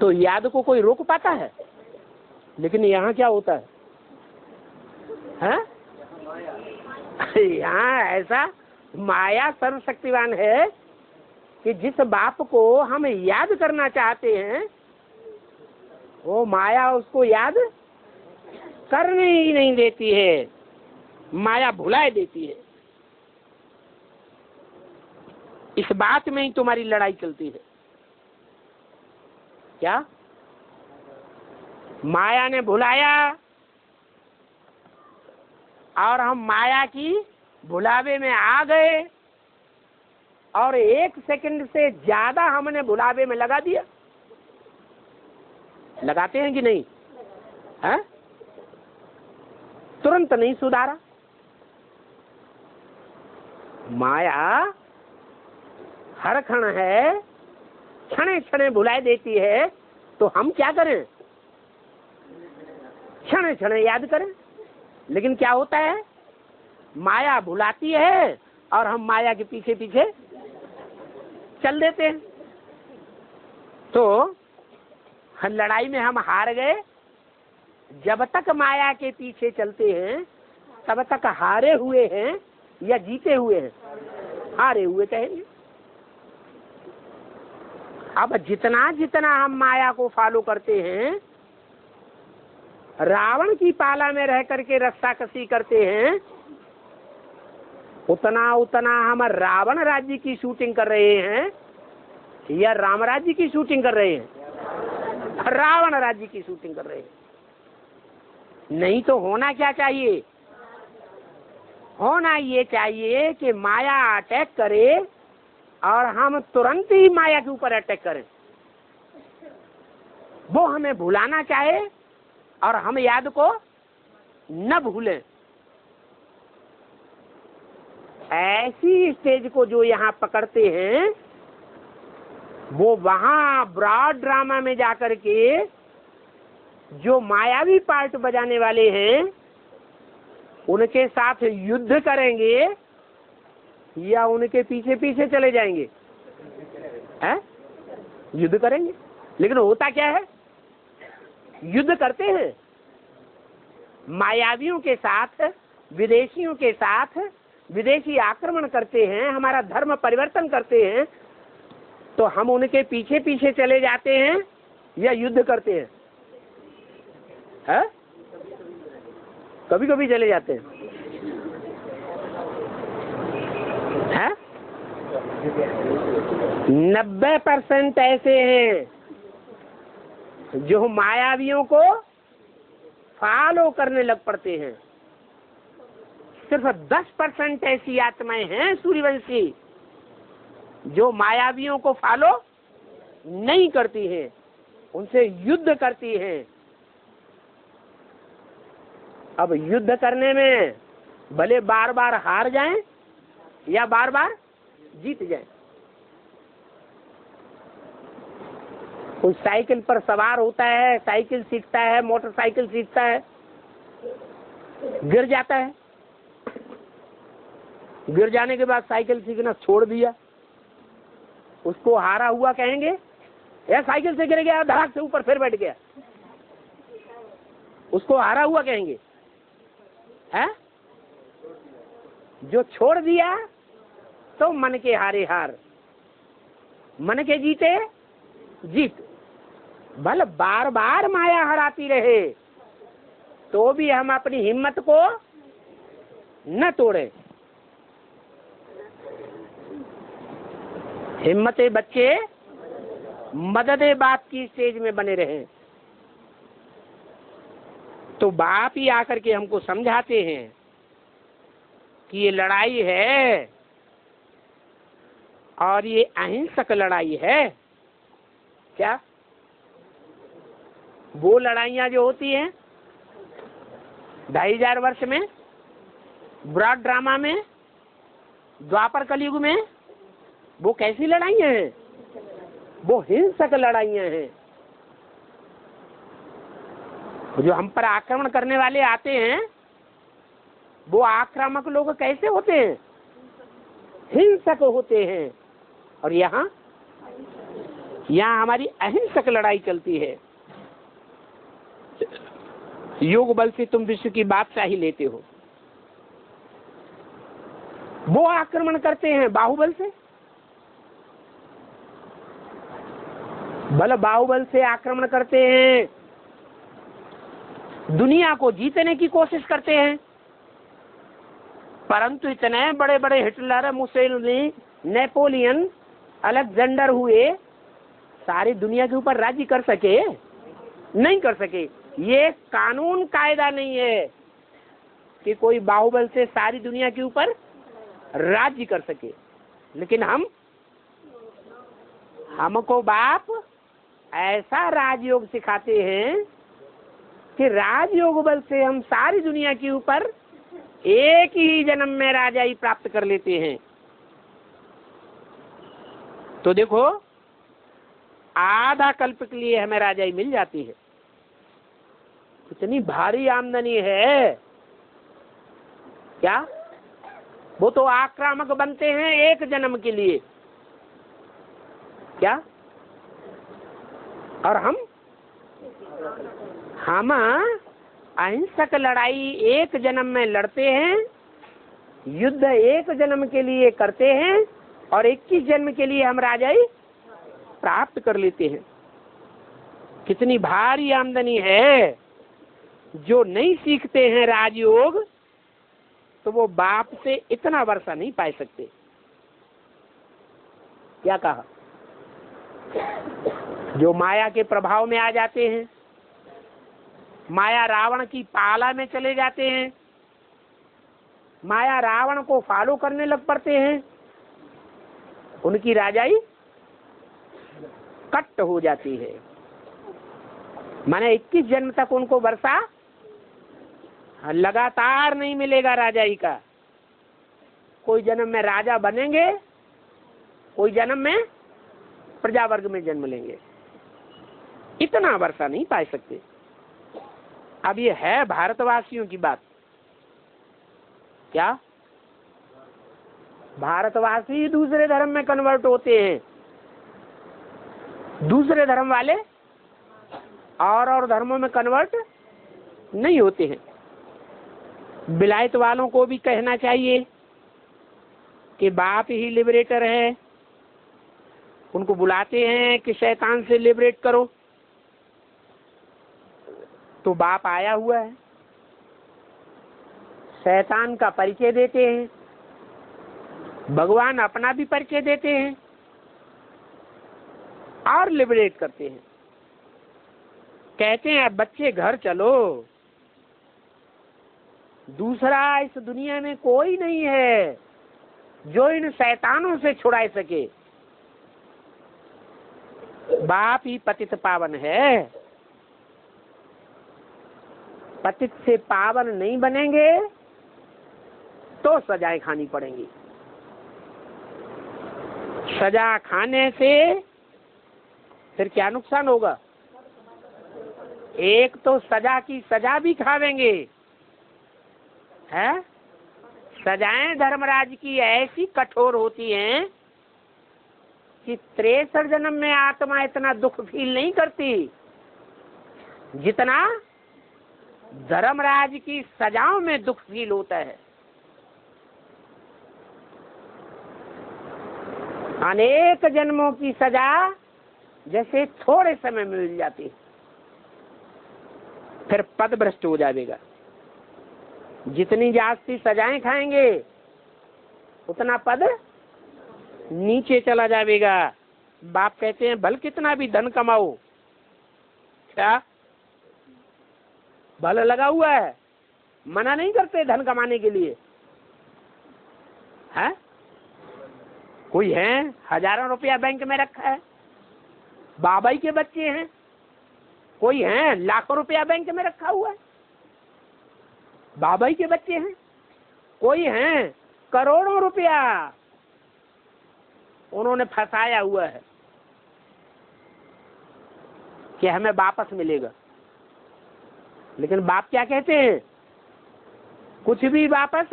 तो याद को कोई रोक पाता है? लेकिन यहाँ क्या होता है, हैं? यहाँ ऐसा माया सर्वशक्तिवान है कि जिस बाप को हम याद करना चाहते हैं वो माया उसको याद करने ही नहीं देती है, माया भुलाए देती है। इस बात में ही तुम्हारी लड़ाई चलती है। क्या माया ने भुलाया और हम माया की भुलावे में आ गए और 1 सेकंड से ज्यादा हमने भुलावे में लगा दिया। लगाते हैं कि नहीं है? तुरंत नहीं सुधारा। माया हर क्षण है, क्षणे क्षणे भुलाई देती है, तो हम क्या करें? क्षणे क्षणे याद करें। लेकिन क्या होता है, माया भुलाती है और हम माया के पीछे पीछे चल देते हैं। तो लड़ाई में हम हार गए। जब तक माया के पीछे चलते हैं तब तक हारे हुए हैं या जीते हुए हैं? हारे हुए कहेंगे। अब जितना जितना हम माया को फॉलो करते हैं, रावण की पाला में रह करके रस्साकसी करते हैं, उतना उतना हम रावण राज्य की शूटिंग कर रहे हैं या राम राज्य की शूटिंग कर रहे हैं? रावण राज्य की शूटिंग कर रहे हैं। नहीं तो होना क्या चाहिए? होना ये चाहिए कि माया अटैक करे और हम तुरंत ही माया के ऊपर अटैक करें। वो हमें भुलाना चाहे और हम याद को न भूलें। ऐसी स्टेज को जो यहाँ पकड़ते हैं, वो वहां ब्रॉड ड्रामा में जाकर के जो मायावी पार्ट बजाने वाले हैं उनके साथ युद्ध करेंगे या उनके पीछे पीछे चले जाएंगे? हैं? युद्ध करेंगे। लेकिन होता क्या है? युद्ध करते हैं मायावियों के साथ, विदेशियों के साथ। विदेशी आक्रमण करते हैं, हमारा धर्म परिवर्तन करते हैं, तो हम उनके पीछे पीछे चले जाते हैं या युद्ध करते हैं? है? कभी कभी चले जाते हैं। है? 90% ऐसे हैं जो मायावियों को फॉलो करने लग पड़ते हैं। सिर्फ 10% ऐसी आत्माएं हैं सूर्यवंशी जो मायावियों को फॉलो नहीं करती हैं, उनसे युद्ध करती हैं। अब युद्ध करने में भले बार बार हार जाएं या बार बार जीत जाएं। कोई साइकिल पर सवार होता है, साइकिल सीखता है, मोटरसाइकिल सीखता है, गिर जाता है। गिर जाने के बाद साइकिल सीखना छोड़ दिया, उसको हारा हुआ कहेंगे या साइकिल से गिर गया धड़ाक से ऊपर फिर बैठ गया, उसको हारा हुआ कहेंगे? है? जो छोड़ दिया तो मन के हारे हार, मन के जीते जीत। भले बार बार माया हराती रहे तो भी हम अपनी हिम्मत को न तोड़े। हिम्मते बच्चे मददे बाप की स्टेज में बने रहे। तो बाप ही आकर के हमको समझाते हैं कि ये लड़ाई है और ये अहिंसक लड़ाई है। क्या? वो लड़ाइयाँ जो होती हैं 2500 वर्ष में, ब्रॉड ड्रामा में, द्वापर कलयुग में, वो कैसी लड़ाइयाँ हैं? वो हिंसक लड़ाइयाँ हैं। जो हम पर आक्रमण करने वाले आते हैं, वो आक्रामक लोग कैसे होते हैं? हिंसक होते हैं। और यहाँ हमारी अहिंसक लड़ाई चलती है। योग बल से तुम विश्व की बादशाही लेते हो। वो आक्रमण करते हैं बाहुबल से, बल बाहुबल से आक्रमण करते हैं, दुनिया को जीतने की कोशिश करते हैं। परंतु इतने बड़े बड़े हिटलर, मुसोलिनी नेपोलियन, अलेक्जेंडर हुए, सारी दुनिया के ऊपर राज्य कर सके? नहीं कर सके। ये कानून कायदा नहीं है कि कोई बाहुबल से सारी दुनिया के ऊपर राज्य कर सके। लेकिन हमको बाप ऐसा राजयोग सिखाते हैं कि राजयोग बल से हम सारी दुनिया के ऊपर एक ही जन्म में राजाई प्राप्त कर लेते हैं। तो देखो, आधा कल्प के लिए हमें राजाई मिल जाती है। कितनी भारी आमदनी है क्या? वो तो आक्रामक बनते हैं एक जन्म के लिए क्या? और हम अहिंसक लड़ाई एक जन्म में लड़ते हैं, युद्ध एक जन्म के लिए करते हैं और 21 जन्म के लिए हम राजाई प्राप्त कर लेते हैं। कितनी भारी आमदनी है। जो नहीं सीखते हैं राजयोग, तो वो बाप से इतना वर्षा नहीं पा सकते। क्या कहा? जो माया के प्रभाव में आ जाते हैं, माया रावण की पाला में चले जाते हैं, माया रावण को फॉलो करने लग पड़ते हैं, उनकी राजाई कट हो जाती है। माने 21 जन्म तक उनको वर्षा लगातार नहीं मिलेगा राजाई का। कोई जन्म में राजा बनेंगे, कोई जन्म में प्रजा वर्ग में जन्म लेंगे, इतना वर्षा नहीं पा सकते। अब ये है भारतवासियों की बात क्या? भारतवासी दूसरे धर्म में कन्वर्ट होते हैं, दूसरे धर्म वाले और धर्मों में कन्वर्ट नहीं होते हैं। विलायत वालों को भी कहना चाहिए कि बाप ही लिबरेटर है। उनको बुलाते हैं कि शैतान से लिबरेट करो, तो बाप आया हुआ है। शैतान का परिचय देते हैं, भगवान अपना भी परिचय देते हैं और लिबरेट करते हैं। कहते हैं बच्चे घर चलो, दूसरा इस दुनिया में कोई नहीं है जो इन शैतानों से छुड़ा सके। बाप ही पतित पावन है। पतित से पावन नहीं बनेंगे तो सजाएं खानी पड़ेंगी। सजा खाने से फिर क्या नुकसान होगा? एक तो सजा की सजा भी खावेंगे, है? सजाएं धर्मराज की ऐसी कठोर होती हैं कि 63 जन्म में आत्मा इतना दुख फील नहीं करती जितना धर्मराज की सजाओं में दुख फील होता है। अनेक जन्मों की सजा जैसे थोड़े समय में मिल जाती, फिर पद भ्रष्ट हो जाएगा। जितनी जास्ती सजाएं खाएंगे उतना पद नीचे चला जाएगा। बाप कहते हैं भल कितना भी धन कमाओ, क्या भल लगा हुआ है? मना नहीं करते धन कमाने के लिए, है? कोई है हजारों रुपया बैंक में रखा है, बाबाई के बच्चे हैं। कोई है लाखों रुपया बैंक में रखा हुआ है, बाबाई के बच्चे हैं। कोई है करोड़ों रुपया उन्होंने फंसाया हुआ है कि हमें वापस मिलेगा। लेकिन बाप क्या कहते हैं? कुछ भी वापस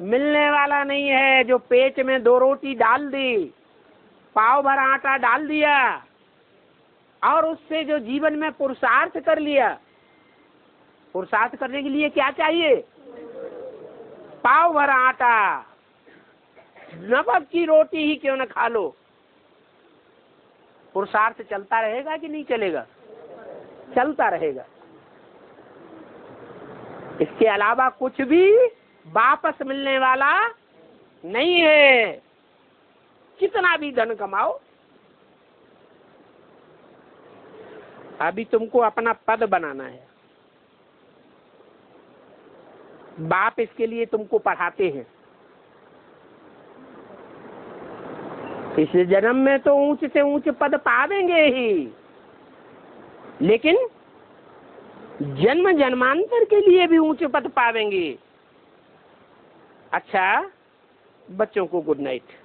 मिलने वाला नहीं है। जो पेट में 2 रोटी डाल दी, पाव भर आटा डाल दिया और उससे जो जीवन में पुरुषार्थ कर लिया, पुरुषार्थ करने के लिए क्या चाहिए? पाव भर आटा, नमक की रोटी ही क्यों न खा लो। पुरुषार्थ चलता रहेगा कि नहीं चलेगा? चलता रहेगा। इसके अलावा कुछ भी वापस मिलने वाला नहीं है। कितना भी धन कमाओ, अभी तुमको अपना पद बनाना है। बाप इसके लिए तुमको पढ़ाते हैं। इस जन्म में तो ऊंच से ऊंच पद पावेंगे ही, लेकिन जन्म जन्मांतर के लिए भी ऊंचे पद पावेंगे। अच्छा, बच्चों को गुड नाइट।